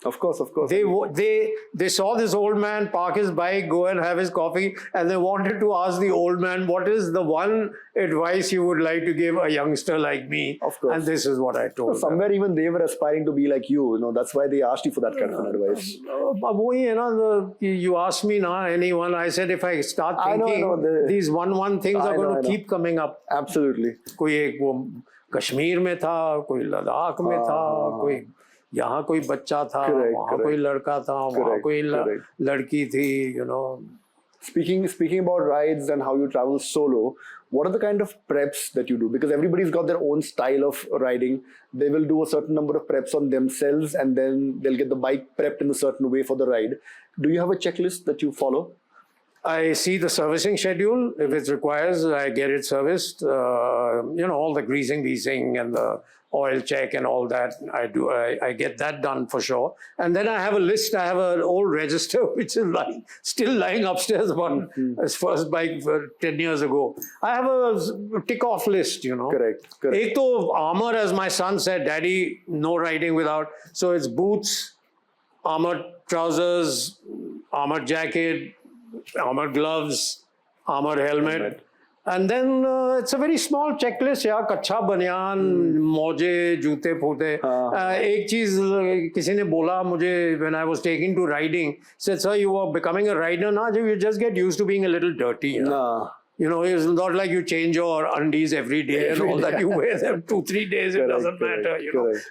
S1: Of course.
S2: They saw this old man park his bike, go and have his coffee, and they wanted to ask the old man, what is the one advice you would like to give a youngster like me?
S1: Of course.
S2: And this is what I told them.
S1: Somewhere even they were aspiring to be like you, that's why they asked you for that kind of an advice.
S2: You asked me now, anyone, I said if I start thinking, these one things are going to keep coming up.
S1: Absolutely.
S2: कोई एक वो कश्मीर में था, कोई लद्दाख में था, कोई यहाँ कोई बच्चा था, वहाँ कोई लड़का था, वहाँ कोई लड़की थी,
S1: Speaking about rides and how you travel solo, what are the kind of preps that you do? Because everybody's got their own style of riding. They will do a certain number of preps on themselves, and then they'll get the bike prepped in a certain way for the ride. Do you have a checklist that you follow?
S2: I see the servicing schedule. If it requires, I get it serviced. All the greasing and the oil check and all that, I do. I get that done for sure. And then I have a list. I have an old register which is still lying upstairs about his first bike 10 years ago. I have a tick-off list,
S1: Correct.
S2: Ek to Amar, as my son said, Daddy, no riding without. So it's boots, Amar trousers, Amar jacket, Amar gloves, Amar helmet. And then it's a very small checklist. Yeah, कच्छा बनियान, मोजे, जूते फूटे. एक चीज किसी ने बोला मुझे when I was taking to riding, said, sir, you are becoming a rider now. You just get used to being a little dirty. It's not like you change your undies every day and all that. You wear them 2-3 days, it doesn't matter,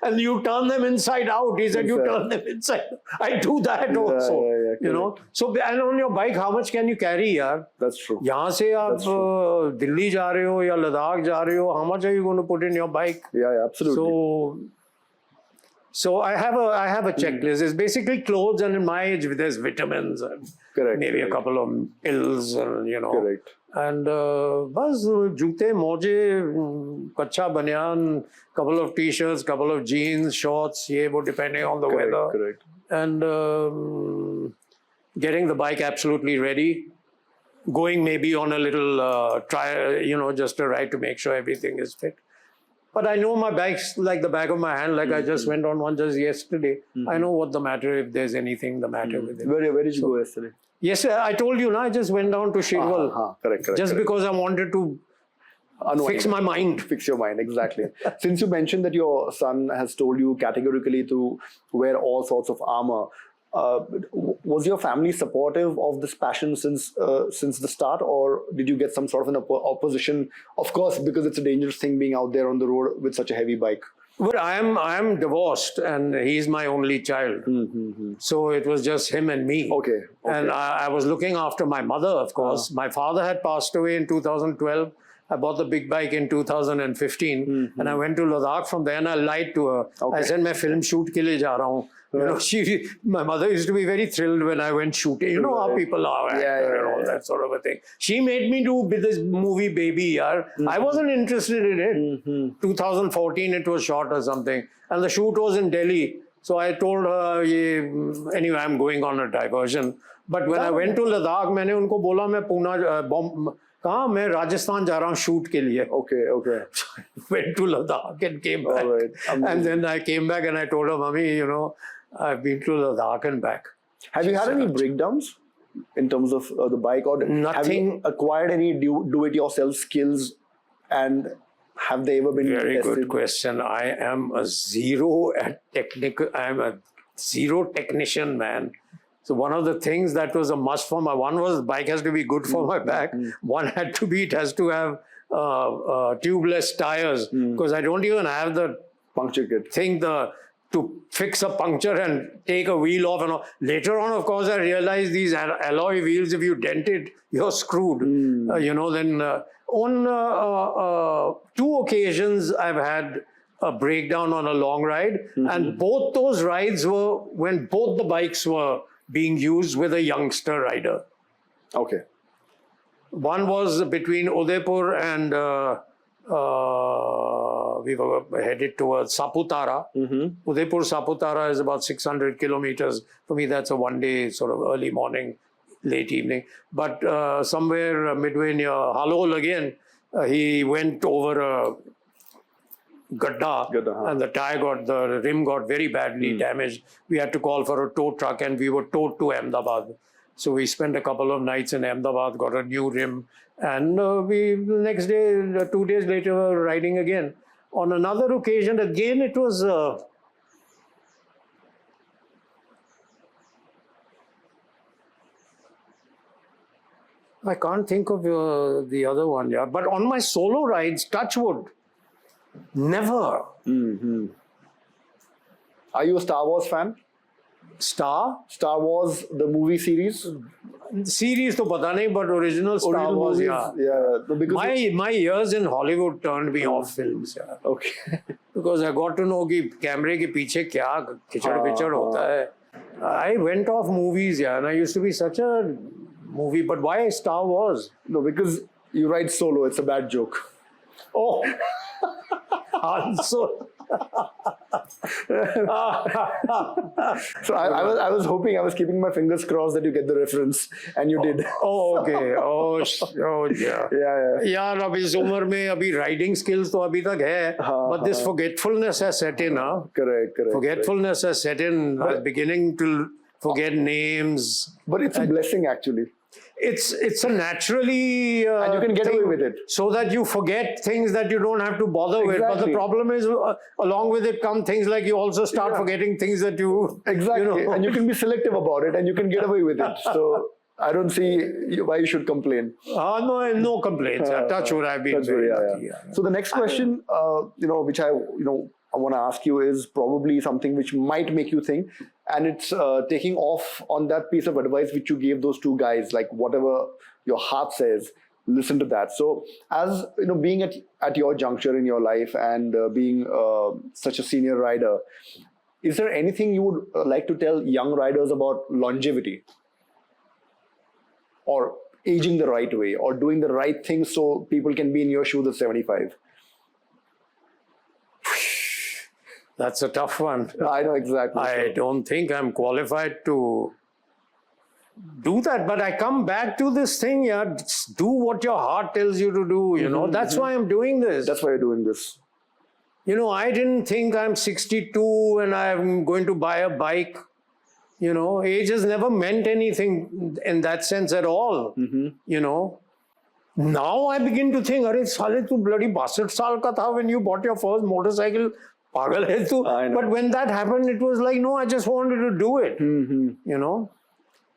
S2: And you turn them inside out. He said, you turn them inside. I do that also, So, and on your bike, how much can you carry, yaar?
S1: That's true.
S2: यहाँ से आप दिल्ली जा रहे हो या लद्दाख जा रहे हो, how much are you going to put in your bike?
S1: Yeah, absolutely.
S2: So I have a checklist. It's basically clothes, and in my age, there's vitamins and maybe a couple of pills, and
S1: Correct.
S2: And बस जूते, मोजे, कच्छा बनियान, couple of t-shirts, couple of jeans, shorts, ये वो depending on the weather.
S1: Correct.
S2: And getting the bike absolutely ready, going maybe on a little try, just a ride to make sure everything is fit. But I know my bike's like the back of my hand. Like I just went on one just yesterday. I know what the matter, if there's anything the matter with it.
S1: Where did you go yesterday?
S2: Yes, I told you, I just went down to Shirwal.
S1: Correct.
S2: Just because I wanted to fix my mind.
S1: Fix your mind, exactly. Since you mentioned that your son has told you categorically to wear all sorts of armor, Was your family supportive of this passion since the start, or did you get some sort of an opposition? Of course, because it's a dangerous thing being out there on the road with such a heavy bike.
S2: Well, I am divorced, and he's my only child. So it was just him and me.
S1: Okay.
S2: And I was looking after my mother, of course. My father had passed away in 2012. I bought the big bike in 2015, and I went to Ladakh from there, and I lied to her. I said, "मैं film shoot के लिए जा रहा हूँ." You know, my mother used to be very thrilled when I went shooting. You know how people are, and all that sort of a thing. She made me do this movie, Baby, yaar. I wasn't interested in it. 2014, it was shot or something, and the shoot was in Delhi. So I told her, anyway, I'm going on a diversion. But when I went to Ladakh, मैंने उनको बोला मैं पूना कहाँ मैं राजस्थान जा रहा हूँ shoot के लिए.
S1: Okay.
S2: Went to Ladakh and came back. Right. And then I came back and I told her, Mommy, you know, I've been to Ladakh and back.
S1: Have you had any breakdowns in terms of the bike, or
S2: nothing?
S1: Have you acquired any do-it-yourself skills, and have they ever been
S2: Very
S1: tested?
S2: good question. I am a zero at technical. I'm a zero technician, man. So one of the things that was a must for one was the bike has to be good for my back. One had to be, it has to have tubeless tires, because I don't even have the
S1: puncture kit
S2: thing to fix a puncture and take a wheel off. And all. Later on, of course, I realized these alloy wheels, if you dent it, you're screwed. You know, then on 2 occasions, I've had a breakdown on a long ride. And both those rides were when both the bikes were being used with a youngster rider.
S1: Okay.
S2: One was between Udaipur and we were headed towards Saputara. Udaipur Saputara is about 600 kilometers. For me, that's a one-day sort of early morning, late evening. But somewhere midway near Halol again, he went over a gadda, and the rim got very badly damaged. We had to call for a tow truck, and we were towed to Ahmedabad. So we spent a couple of nights in Ahmedabad, got a new rim, and the next day, 2 days later, we were riding again. On another occasion, again, it was I can't think of the other one, yeah. But on my solo rides, touch wood, never.
S1: Are you a Star Wars fan? Star Wars, the movie series?
S2: Series to pata nahi, but original Star Wars,
S1: movies,
S2: yeah.
S1: Because
S2: my years in Hollywood turned me off films, yeah.
S1: Okay.
S2: Because I got to know कि कैमरे के पीछे क्या खिचड़ होता है. I went off movies, yeah, and I used to be such a movie. But why Star Wars?
S1: No, because you ride solo. It's a bad joke.
S2: Oh, so.
S1: So I was hoping, I was keeping my fingers crossed that you get the reference, and you did.
S2: Oh, okay. Oh, yeah.
S1: Yeah.
S2: अब इस उम्र में अभी riding skills तो अभी तक है, but this forgetfulness has set in, huh?
S1: Correct.
S2: Forgetfulness has set in. I was beginning to forget names.
S1: But it's a blessing, actually.
S2: It's a naturally
S1: and you can get away with it,
S2: so that you forget things that you don't have to bother with. But the problem is, along with it come things like you also start forgetting things that you
S1: and you can be selective about it, and you can get away with it. So I don't see why you should complain.
S2: No complaints. Touch wood, I've been very lucky.
S1: So the next question, which I want to ask you is probably something which might make you think, and it's taking off on that piece of advice which you gave those 2 guys, like whatever your heart says, listen to that. So as being at your juncture in your life and being such a senior rider, is there anything you would like to tell young riders about longevity, or aging the right way, or doing the right thing so people can be in your shoes at 75?
S2: That's a tough one.
S1: I know exactly.
S2: I don't think I'm qualified to do that, but I come back to this thing, do what your heart tells you to do, That's why I'm doing this.
S1: That's why you're doing this.
S2: I didn't think I'm 62 and I'm going to buy a bike. Age has never meant anything in that sense at all, Now I begin to think, अरे साले तू bloody 62 साल का था when you bought your first motorcycle. Pagal hai tu. But when that happened, it was like, no, I just wanted to do it. You know?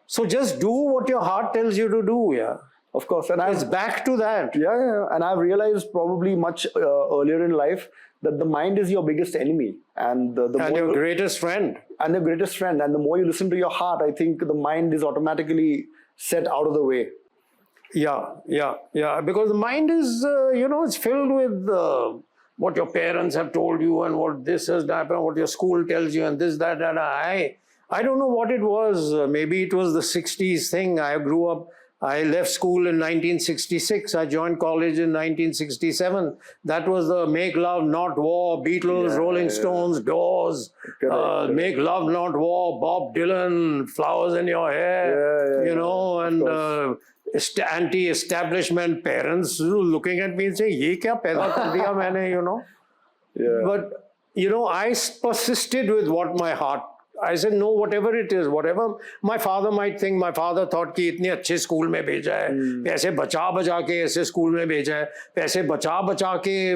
S2: So just do what your heart tells you to do, yeah.
S1: Of course. And
S2: it's back to that.
S1: Yeah. And I've realized probably much earlier in life that the mind is your biggest enemy. And
S2: your greatest friend.
S1: And your greatest friend. And the more you listen to your heart, I think the mind is automatically set out of the way.
S2: Yeah. Because the mind is, it's filled with what your parents have told you and what this has happened, what your school tells you and this, that, and I don't know what it was. Maybe it was the 60s thing. I grew up, I left school in 1966. I joined college in 1967. That was the Make Love Not War, Beatles, Rolling Stones, Doors, Make Love Not War, Bob Dylan, Flowers in Your Hair, and anti-establishment parents looking at me and saying, "Ye kya paida kar diya maine," But, I persisted with what my heart, I said, no, whatever it is, whatever my father might think. My father thought कि इतने अच्छे school में भेजा है, पैसे बचा के ऐसे स्कूल में भेजा है, पैसे बचा के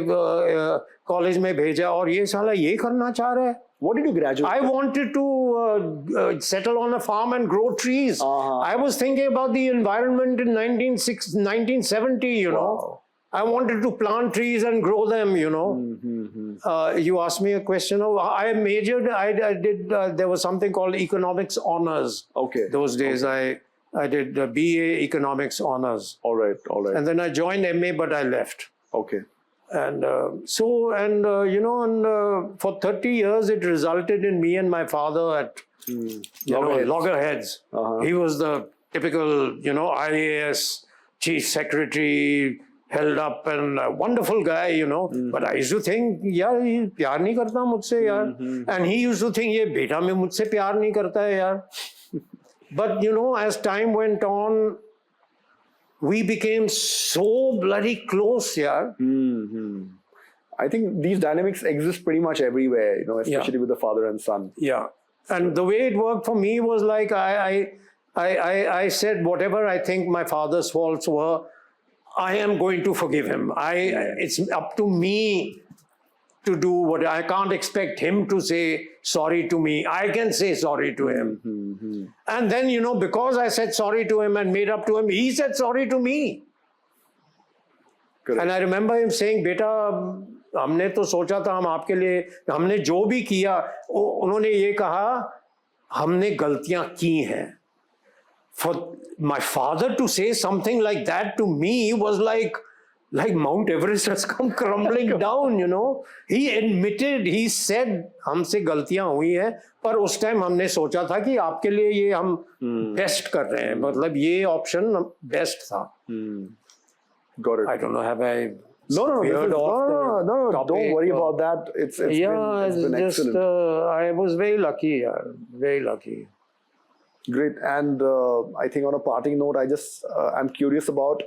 S2: कॉलेज में भेजा है, और ये साला ये करना चाह रहा है.
S1: What did you graduate?
S2: I wanted to settle on a farm and grow trees. I was thinking about the environment in 1970, know. I wanted to plant trees and grow them, You asked me a question. I majored, I did, there was something called economics honors.
S1: Okay.
S2: Those days I did BA economics honors.
S1: All right.
S2: And then I joined MA, but I left.
S1: Okay.
S2: And for 30 years, it resulted in me and my father at, loggerheads. He was the typical, IAS chief secretary, held up, and a wonderful guy, But I used to think, yaar, ye pyar nahi karta mujhse, yaar. And he used to think, ye beta mein mujhse pyar nahi karta hai, yaar. But, as time went on, we became so bloody close, yaar.
S1: I think these dynamics exist pretty much everywhere, especially with the father and son.
S2: Yeah. And the way it worked for me was like, I said, whatever I think my father's faults were, I am going to forgive him. It's up to me to do what I can't expect him to say sorry to me. I can say sorry to him. And then, because I said sorry to him and made up to him, he said sorry to me. Correct. And I remember him saying, "Beta, हमने तो सोचा था हम आपके लिए, हमने जो भी किया, उन्होंने ये कहा, हमने गलतियां की हैं." For my father to say something like that to me was like Mount Everest has come crumbling down, He admitted, he said, हमसे गलतियां हुई हैं, पर उस टाइम हमने सोचा था कि आपके लिए ये हम बेस्ट कर रहे हैं, मतलब ये ऑप्शन बेस्ट था.
S1: Got it.
S2: I don't know, have I...
S1: No, don't worry about that. It's been just, excellent.
S2: I was very lucky, very lucky.
S1: Great. And I think on a parting note, I'm curious about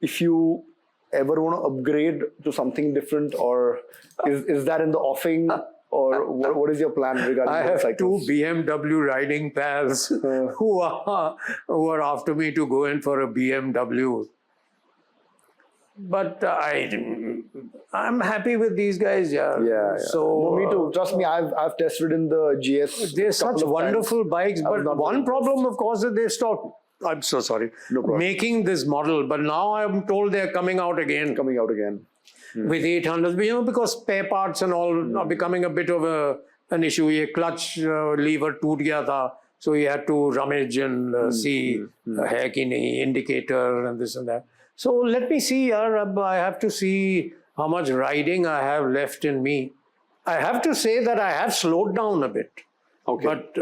S1: if you ever want to upgrade to something different, or is that in the offing, or what is your plan regarding
S2: I have two BMW riding pals who are after me to go in for a BMW. But I'm happy with these guys,
S1: Yeah.
S2: So
S1: no, me too. Trust me, I've tested in the GS.
S2: They're such wonderful bikes, but one problem, of course, is they stopped. I'm so sorry.
S1: No problem.
S2: Making this model, but now I'm told they're coming out again. With 800s, because spare parts and all are becoming a bit of an issue. A clutch lever toot gaya tha, so you had to rummage and see hai ki nahi, indicator and this and that. So let me see, I have to see how much riding I have left in me. I have to say that I have slowed down a bit.
S1: Okay.
S2: But,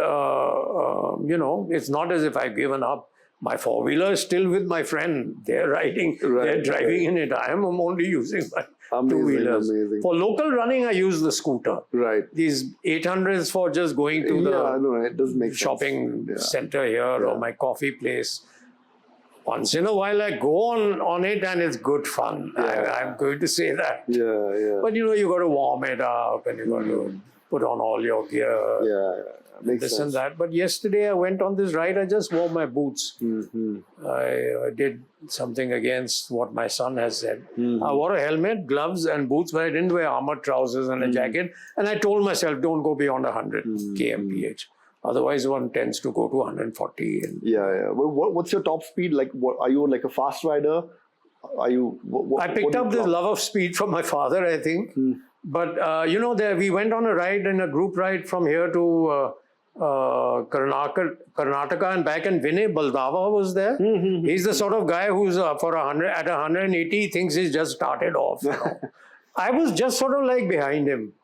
S2: it's not as if I've given up. My four-wheeler is still with my friend. They're riding, they're driving in it. I'm only using my two-wheelers.
S1: Amazing.
S2: For local running, I use the scooter.
S1: Right.
S2: These 800s for just going to the
S1: it does make
S2: shopping center here or my coffee place. Once in a while, I go on it and it's good fun. I'm going to say that.
S1: Yeah.
S2: But you got to warm it up and you got to put on all your gear, this and that. But yesterday I went on this ride, I just wore my boots. I did something against what my son has said. I wore a helmet, gloves and boots, but I didn't wear armored trousers and a jacket. And I told myself, don't go beyond 100 kmph. Otherwise, one tends to go to 140. And
S1: What's your top speed? Like, are you like a fast rider? Are you?
S2: I picked up this love of speed from my father, I think. But you know, we went on a ride, in a group ride from here to Karnataka and back, and Vinay Baldava was there. He's the sort of guy who's at 180 thinks he's just started off. You know? I was just sort of like behind him.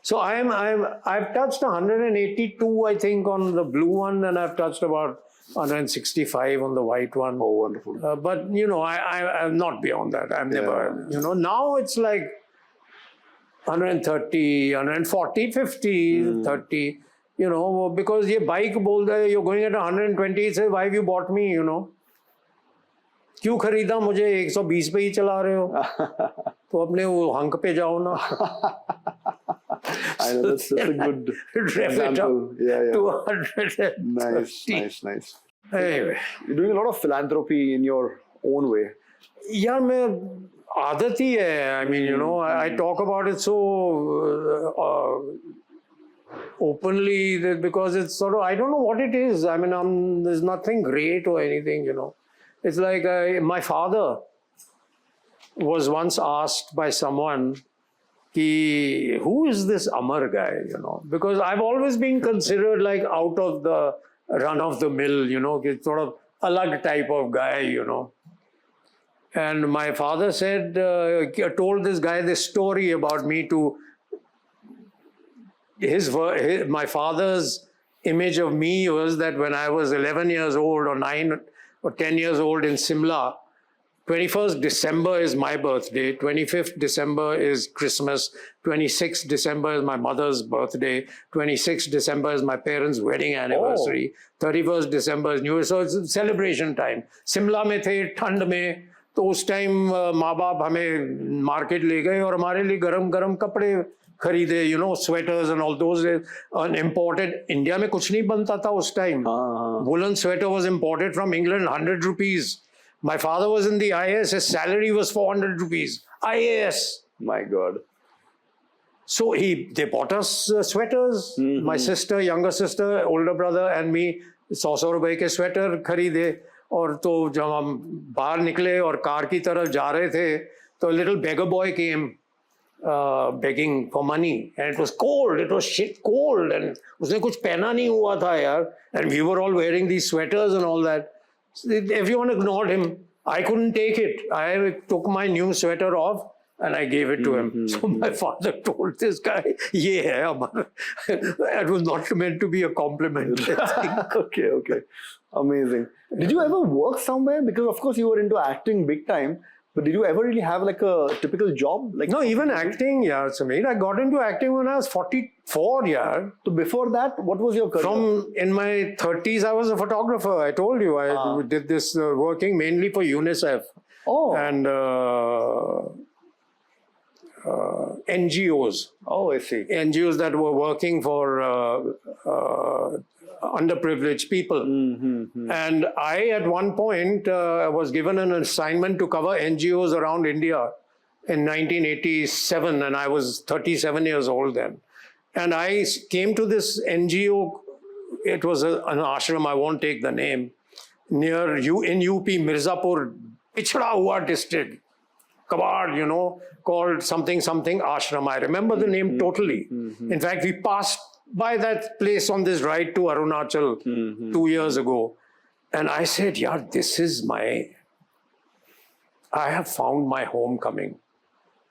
S2: So I've touched 182, I think, on the blue one, and I've touched about 165 on the white one.
S1: Oh, wonderful.
S2: But, you know, I'm not beyond that. I'm never, you know, now it's like 130, 140, 50, 30, you know, because ye bike you're going at 120, it says, why have you bought me, you know? क्यों खरीदा मुझे 120 पे ही चला रहे हो तो अपने वो हंक पे जाओ ना
S1: I know that's a good example. Yeah.
S2: 200.
S1: Nice.
S2: Anyway,
S1: you're doing a lot of philanthropy in your own way.
S2: Yeah, मैं आदत ही है. I mean, you know, I talk about it so openly because it's sort of, I don't know what it is. I mean, there's nothing great or anything, you know. It's like my father was once asked by someone, who is this Amar guy, you know? Because I've always been considered like out of the run of the mill, you know, sort of alag type of guy, you know. And my father said, told this guy this story about me to my father's image of me was that when I was 11 years old or 9 or 10 years old in Simla, 21st December is my birthday, 25th December is Christmas, 26th December is my mother's birthday, 26th December is my parents' wedding anniversary, 31st December is New Year, so it's celebration time. Simla में थे ठंड में, तो उस time माँ बाप हमें market ले गए और हमारे लिए गरम गरम कपड़े खरीदे, you know, sweaters and all those. Imported, India में कुछ नहीं बनता था उस time. Woolen sweater was imported from England, 100 rupees. My father was in the IAS, his salary was 400 rupees. IAS.
S1: My God.
S2: So they bought us sweaters. My sister, younger sister, older brother and me, 100 रुपए के sweater खरीदे. और तो जब हम बाहर निकले और कार की तरफ जा रहे थे, तो little beggar boy came begging for money. And it was cold. It was shit cold. And उसने कुछ पहना नहीं हुआ था यार. And we were all wearing these sweaters and all that. Everyone ignored him. I couldn't take it. I took my new sweater off and I gave it to him. So my father told this guy, yeah, Amar. It was not meant to be a compliment.
S1: Okay. Amazing. Did you ever work somewhere? Because of course you were into acting big time. But did you ever really have like a typical job? Like
S2: no, even acting, yeah, Sameer. I got into acting when I was 44, yeah.
S1: So before that, what was your career?
S2: From in my 30s, I was a photographer. I told you, I did this working mainly for UNICEF.
S1: Oh.
S2: And NGOs.
S1: Oh, I see.
S2: NGOs that were working for underprivileged people. And I, at one point, was given an assignment to cover NGOs around India in 1987, and I was 37 years old then. And I came to this NGO, it was an ashram, I won't take the name, near in UP, Mirzapur, Pichhada Hua district, Kabad, you know, called something ashram. I remember the name totally. In fact, we passed by that place on this ride to Arunachal 2 years ago. And I said, yeah, I have found my homecoming.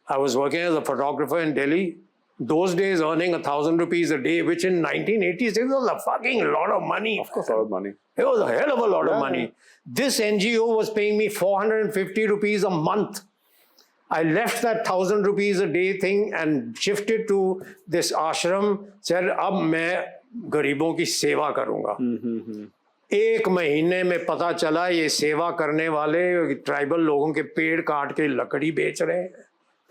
S2: I was working as a photographer in Delhi. Those days earning 1,000 rupees a day, which in 1986 was a fucking lot of money.
S1: Of course, a lot of money.
S2: It was a hell of a lot of money. This NGO was paying me 450 rupees a month. I left that 1,000 rupees a day thing and shifted to this ashram. Said, अब मैं गरीबों की सेवा करूँगा. एक महीने में पता चला ये सेवा करने वाले ट्राइबल लोगों के पेड़ काट के लकड़ी बेच रहे हैं.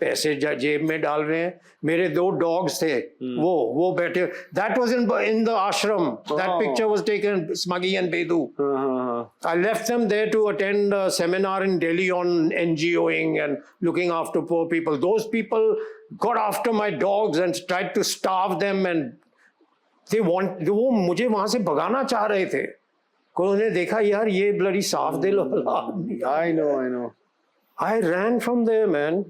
S2: पैसे जेब में डाल रहे हैं. मेरे 2 dogs थे, वो बैठे. That was in the ashram. That picture was taken, Smuggy and Bedu. I left them there to attend a seminar in Delhi on NGOing and looking after poor people. Those people got after my dogs and tried to starve them, and वो मुझे वहां से भगाना चाह रहे थे. कोई उन्हें देखा, यार ये bloody साफ दिल वाला आदमी.
S1: I know.
S2: I ran from there, man.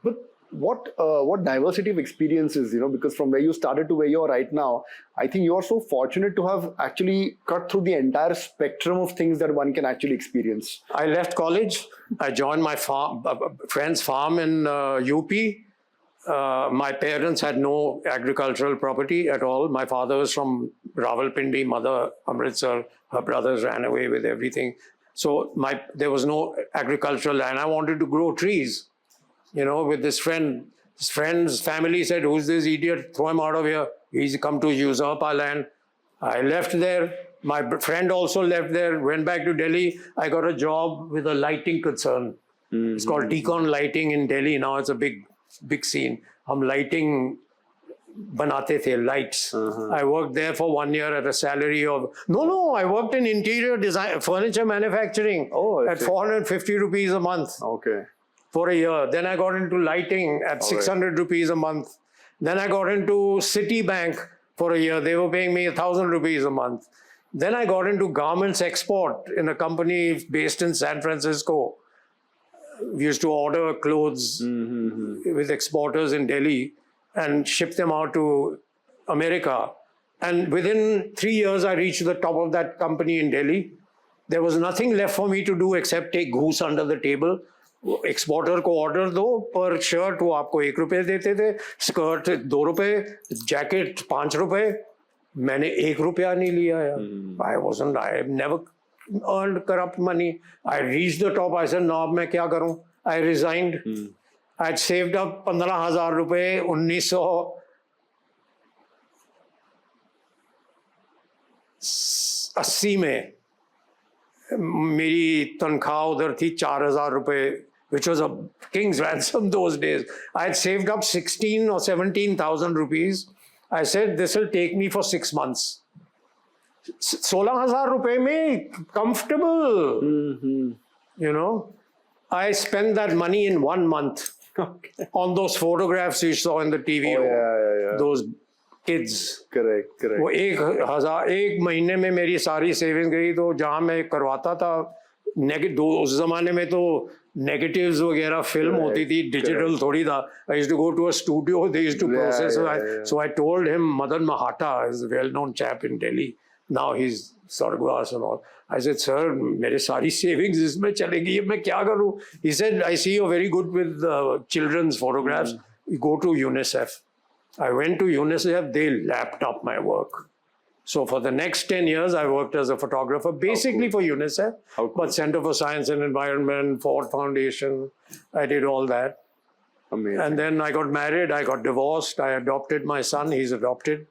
S1: But what diversity of experiences, because from where you started to where you are right now, I think you are so fortunate to have actually cut through the entire spectrum of things that one can actually experience.
S2: I left college. I joined my friend's farm in UP. My parents had no agricultural property at all. My father was from Rawalpindi, mother Amritsar. Her brothers ran away with everything. So there was no agricultural land. I wanted to grow trees, with this friend. His friend's family said, "Who's this idiot? Throw him out of here. He's come to usurp our land." I left there. My friend also left there, went back to Delhi. I got a job with a lighting concern. It's called Decon Lighting in Delhi. Now it's a big scene. हम lighting बनाते थे, lights. I worked there for 1 year at a salary of... No, I worked in interior design, furniture manufacturing at 450 rupees a month.
S1: Okay.
S2: For a year. Then I got into lighting at 600 rupees a month. Then I got into Citibank for a year. They were paying me 1,000 rupees a month. Then I got into garments export in a company based in San Francisco. We used to order clothes with exporters in Delhi and ship them out to America. And within 3 years, I reached the top of that company in Delhi. There was nothing left for me to do except take goose under the table. Exporter को order दो, per shirt वो आपको ₹1 देते थे, skirt ₹2, jacket ₹5. मैंने ₹1 नहीं लिया यार. I never earned corrupt money. I reached the top. I said, "No, अब मैं क्या करूं?" I resigned. I had saved up ₹15,000 1980 में. मेरी तनख्वाह उधर थी ₹4,000, which was a king's ransom those days. I had saved up 16 or 17,000 rupees. I said, this will take me for 6 months. 16,000 rupees mein comfortable. I spent that money in 1 month on those photographs you saw in the TV. Those kids.
S1: Correct.
S2: वो 1 महीने में मेरी सारी saving गई. तो जहाँ मैं करवाता था, उस जमाने में तो negatives वगैरह फिल्म होती थी, digital थोड़ी था. I used to go to a studio, they used to process. So I told him, Madan Mahata is a well-known chap in Delhi. Now he's Sargwas and all. I said, "Sir, मेरे सारी savings इसमें चलेगी, मैं क्या करूँ?" He said, "I see you're very good with children's photographs. You go to UNICEF." I went to UNICEF, they lapped up my work. So for the next 10 years, I worked as a photographer, basically for UNICEF, but Center for Science and Environment, Ford Foundation, I did all that.
S1: Amazing.
S2: And then I got married, I got divorced, I adopted my son, he's adopted.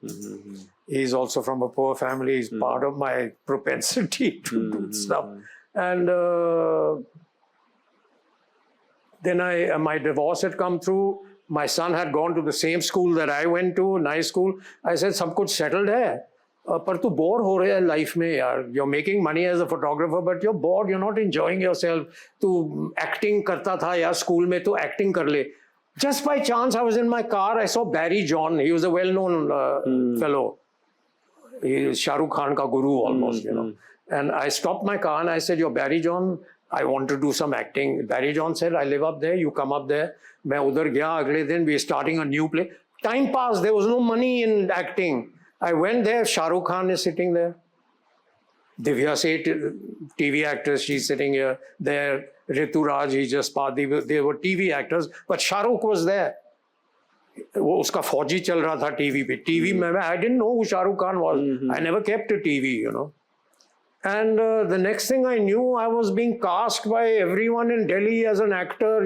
S2: He's also from a poor family, he's part of my propensity to do stuff. And then my divorce had come through. My son had gone to the same school that I went to, nice school. I said, सब कुछ settled है, पर तू bore हो रहा है life में यार. You're making money as a photographer, but you're bored, you're not enjoying yourself. तू acting करता था यार स्कूल में, तो acting कर ले. Just by chance, I was in my car, I saw Barry John. He was a well-known fellow. He is Shah Rukh Khan ka guru almost, And I stopped my car and I said, "You're Barry John, I want to do some acting." Barry John said, "I live up there, you come up there." मैं उधर गया अगले दिन. We are starting a new play. Time passed. There was no money in acting. I went there. Shah Rukh Khan is sitting there. Divya Seth, TV actress, she's sitting here. There, Ritu Raj, he just passed. They were TV actors, but Shah Rukh was there. वो उसका फौजी चल रहा था TV पे. TV में I didn't know who Shah Rukh Khan was. I never kept a TV, And the next thing I knew, I was being cast by everyone in Delhi as an actor,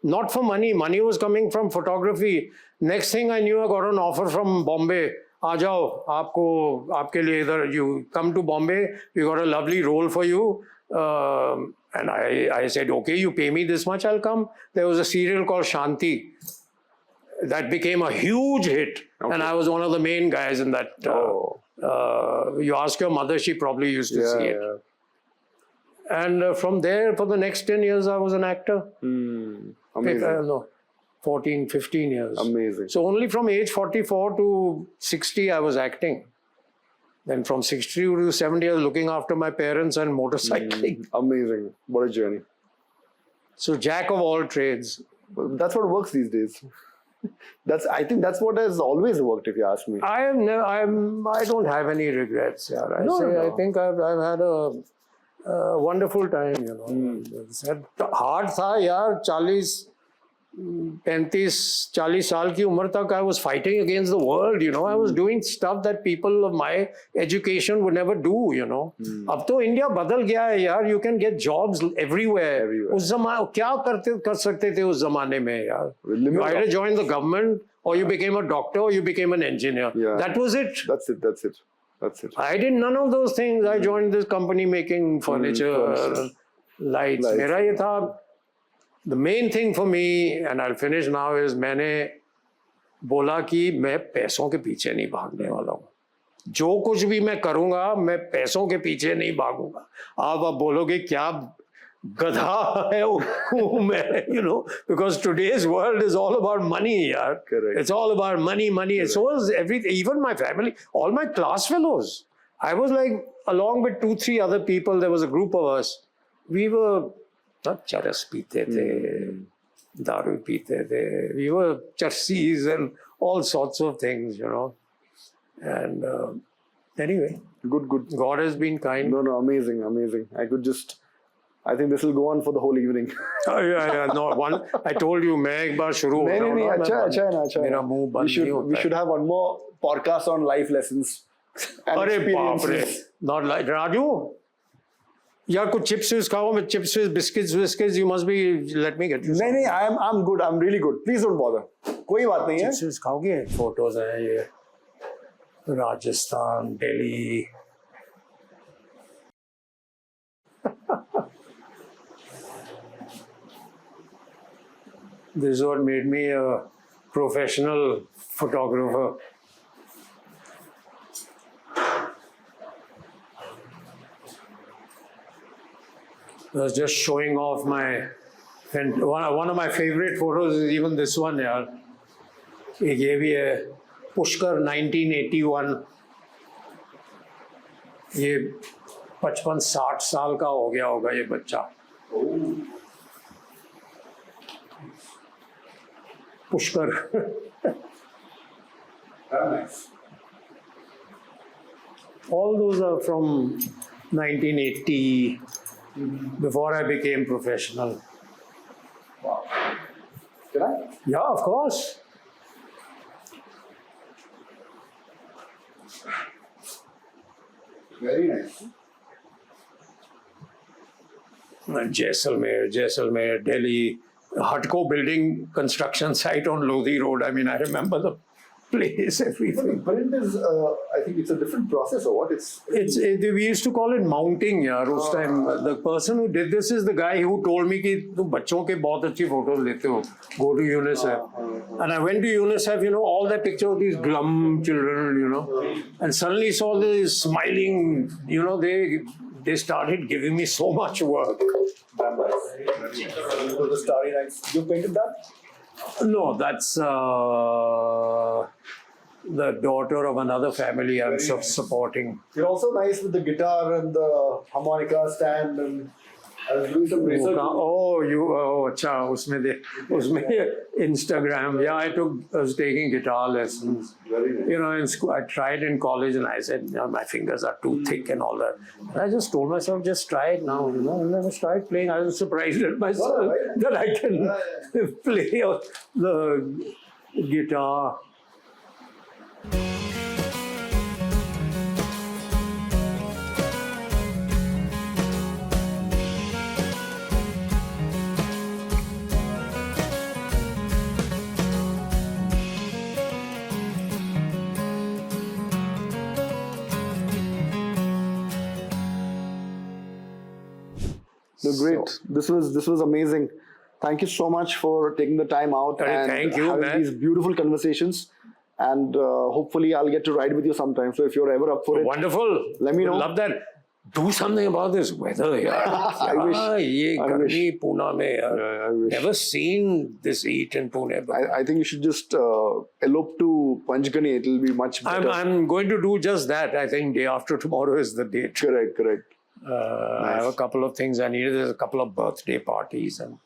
S2: not for money. Money was coming from photography. Next thing I knew, I got an offer from Bombay. आ जाओ, आपके लिए इधर, you come to Bombay, we got a lovely role for you. And I said, okay, you pay me this much, I'll come. There was a serial called Shanti that became a huge hit. Okay. And I was one of the main guys in that. You ask your mother, she probably used to see it. Yeah. And from there, for the next 10 years, I was an actor.
S1: Amazing.
S2: 14, 15 years.
S1: Amazing.
S2: So only from age 44 to 60, I was acting. Then from 60 to 70, I was looking after my parents and motorcycling.
S1: Amazing. What a journey.
S2: So jack of all trades.
S1: That's what works these days. I think that's what has always worked, if you ask me.
S2: I don't have any regrets. Yeah. I think I've had a wonderful time, you know. Hard tha yaar, 35-40 साल की उम्र तक I was fighting against the world, you know. I was doing stuff that people of my education would never do, you know. अब तो India बदल गया है यार. You can get jobs everywhere. उस जमाने क्या कर सकते थे उस जमाने में यार. You either joined the government or you became a doctor or you became an engineer. Yeah. That was it.
S1: That's it.
S2: I did none of those things. I joined this company making furniture, lights. मेरा ये था. The main thing for me, and I'll finish now, is मैंने बोला कि मैं पैसों के पीछे नहीं भागने वाला हूँ. जो कुछ भी मैं करूँगा, मैं पैसों के पीछे नहीं भागूंगा. आप बोलोगे क्या गधा है हूँ मैं, you know, because today's world is all about money, yaar. Correct. It's all about money. Correct. So was everything, even my family, all my class fellows. I was like, along with 2-3 other people, there was a group of us. We were चरस पीते थे, दारू पीते थे. We were charsis and all sorts of things, you know. And anyway,
S1: good.
S2: God has been kind.
S1: No, amazing. I think this will go on for the whole evening.
S2: Yeah. No, I told you, मैं एक बार शुरू हो रहा हूँ.
S1: अच्छा है. मेरा मुंह बंद नहीं होता. We should have one more podcast on life lessons.
S2: अरे बाप रे. Not like Raju. या कुछ चिप्स खाओ में chips biscuits you must be let me get.
S1: नहीं I am good. I am really good. Please don't bother. कोई बात नहीं है.
S2: चिप्स खाओगे. फोटोज हैं ये Rajasthan, Delhi. This is what made me a professional photographer. I was just showing off one of my favorite photos is even this one, yaar. ये भी है पुष्कर 1981. ये 55-60 साल का हो गया होगा ये बच्चा. Pushkar.
S1: Nice.
S2: All those are from 1980. Before I became professional.
S1: Wow. Can I?
S2: Yeah, of course.
S1: Very nice.
S2: Jaisalmer, Delhi. Hutco building construction site on Lodhi Road. I mean, I remember the place, everything.
S1: But it is, I think it's a different process or what?
S2: We used to call it mounting, yaar. Us time, the person who did this is the guy who told me कि तुम बच्चों के बहुत अच्छी photos लेते हो. Go to UNICEF. And I went to UNICEF, you know, all that picture of these glum children, you know, and suddenly saw this smiling, you know, they started giving me so much work.
S1: The Starry Nights. You painted that?
S2: No, that's the daughter of another family I'm supporting.
S1: You're also nice with the guitar and the harmonica stand, and I was doing some research.
S2: अच्छा उसमें Instagram. Yeah, I was taking guitar lessons.
S1: Very nice.
S2: You know, in school, I tried in college, and I said, you know, my fingers are too thick and all that. And I just told myself, just try it now. You know, and then I started playing. I was surprised at myself that I can play the guitar.
S1: No, great. So, this was amazing. Thank you so much for taking the time out and having these beautiful conversations. And hopefully I'll get to ride with you sometime. So if you're ever up for it,
S2: wonderful.
S1: Let me know.
S2: Love that. Do something about this weather, yeah.
S1: I wish.
S2: Pune mein,
S1: I wish.
S2: Never seen this heat in Pune.
S1: I think you should just elope to Panchgani. It will be much better.
S2: I'm going to do just that. I think day after tomorrow is the date.
S1: Correct.
S2: I have a couple of things I needed. There's a couple of birthday parties and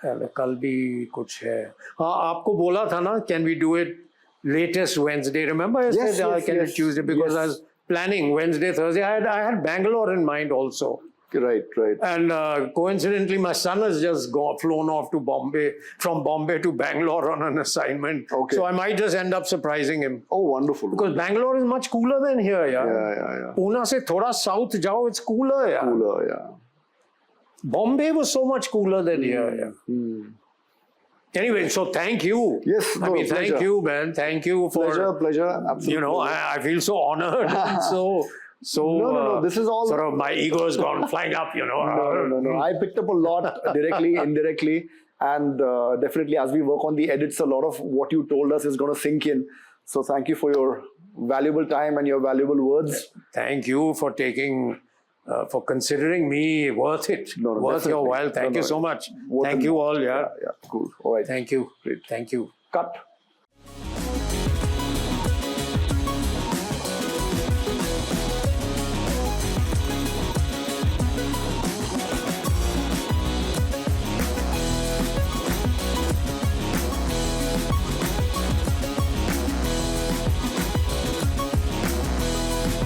S2: कल भी कुछ है. आपको बोला था ना, can we do it latest Wednesday? Remember I said can it Tuesday because I was planning Wednesday, Thursday. I had Bangalore in mind also.
S1: Right.
S2: And coincidentally, my son has just flown off to Bombay, from Bombay to Bangalore on an assignment.
S1: Okay.
S2: So I might just end up surprising him.
S1: Oh, wonderful.
S2: Because Bangalore is much cooler than here,
S1: yeah.
S2: Pune se thoda south jao, it's cooler, yeah.
S1: Cooler, yeah.
S2: Bombay was so much cooler than here, yeah. Anyway, so thank you.
S1: Yes, no,
S2: pleasure. Thank you, man. Thank you for...
S1: Pleasure. Absolutely.
S2: You know, I feel so honored.
S1: No. This is all...
S2: Sort of my ego has gone flying up, you know.
S1: No. I picked up a lot directly, indirectly. And definitely as we work on the edits, a lot of what you told us is going to sink in. So thank you for your valuable time and your valuable words.
S2: Thank you for taking... for considering me worth it, worth your while. Thank you so much. Thank you all, yeah.
S1: Yeah, cool. All right.
S2: Thank you.
S1: Great.
S2: Thank you.
S1: Cut.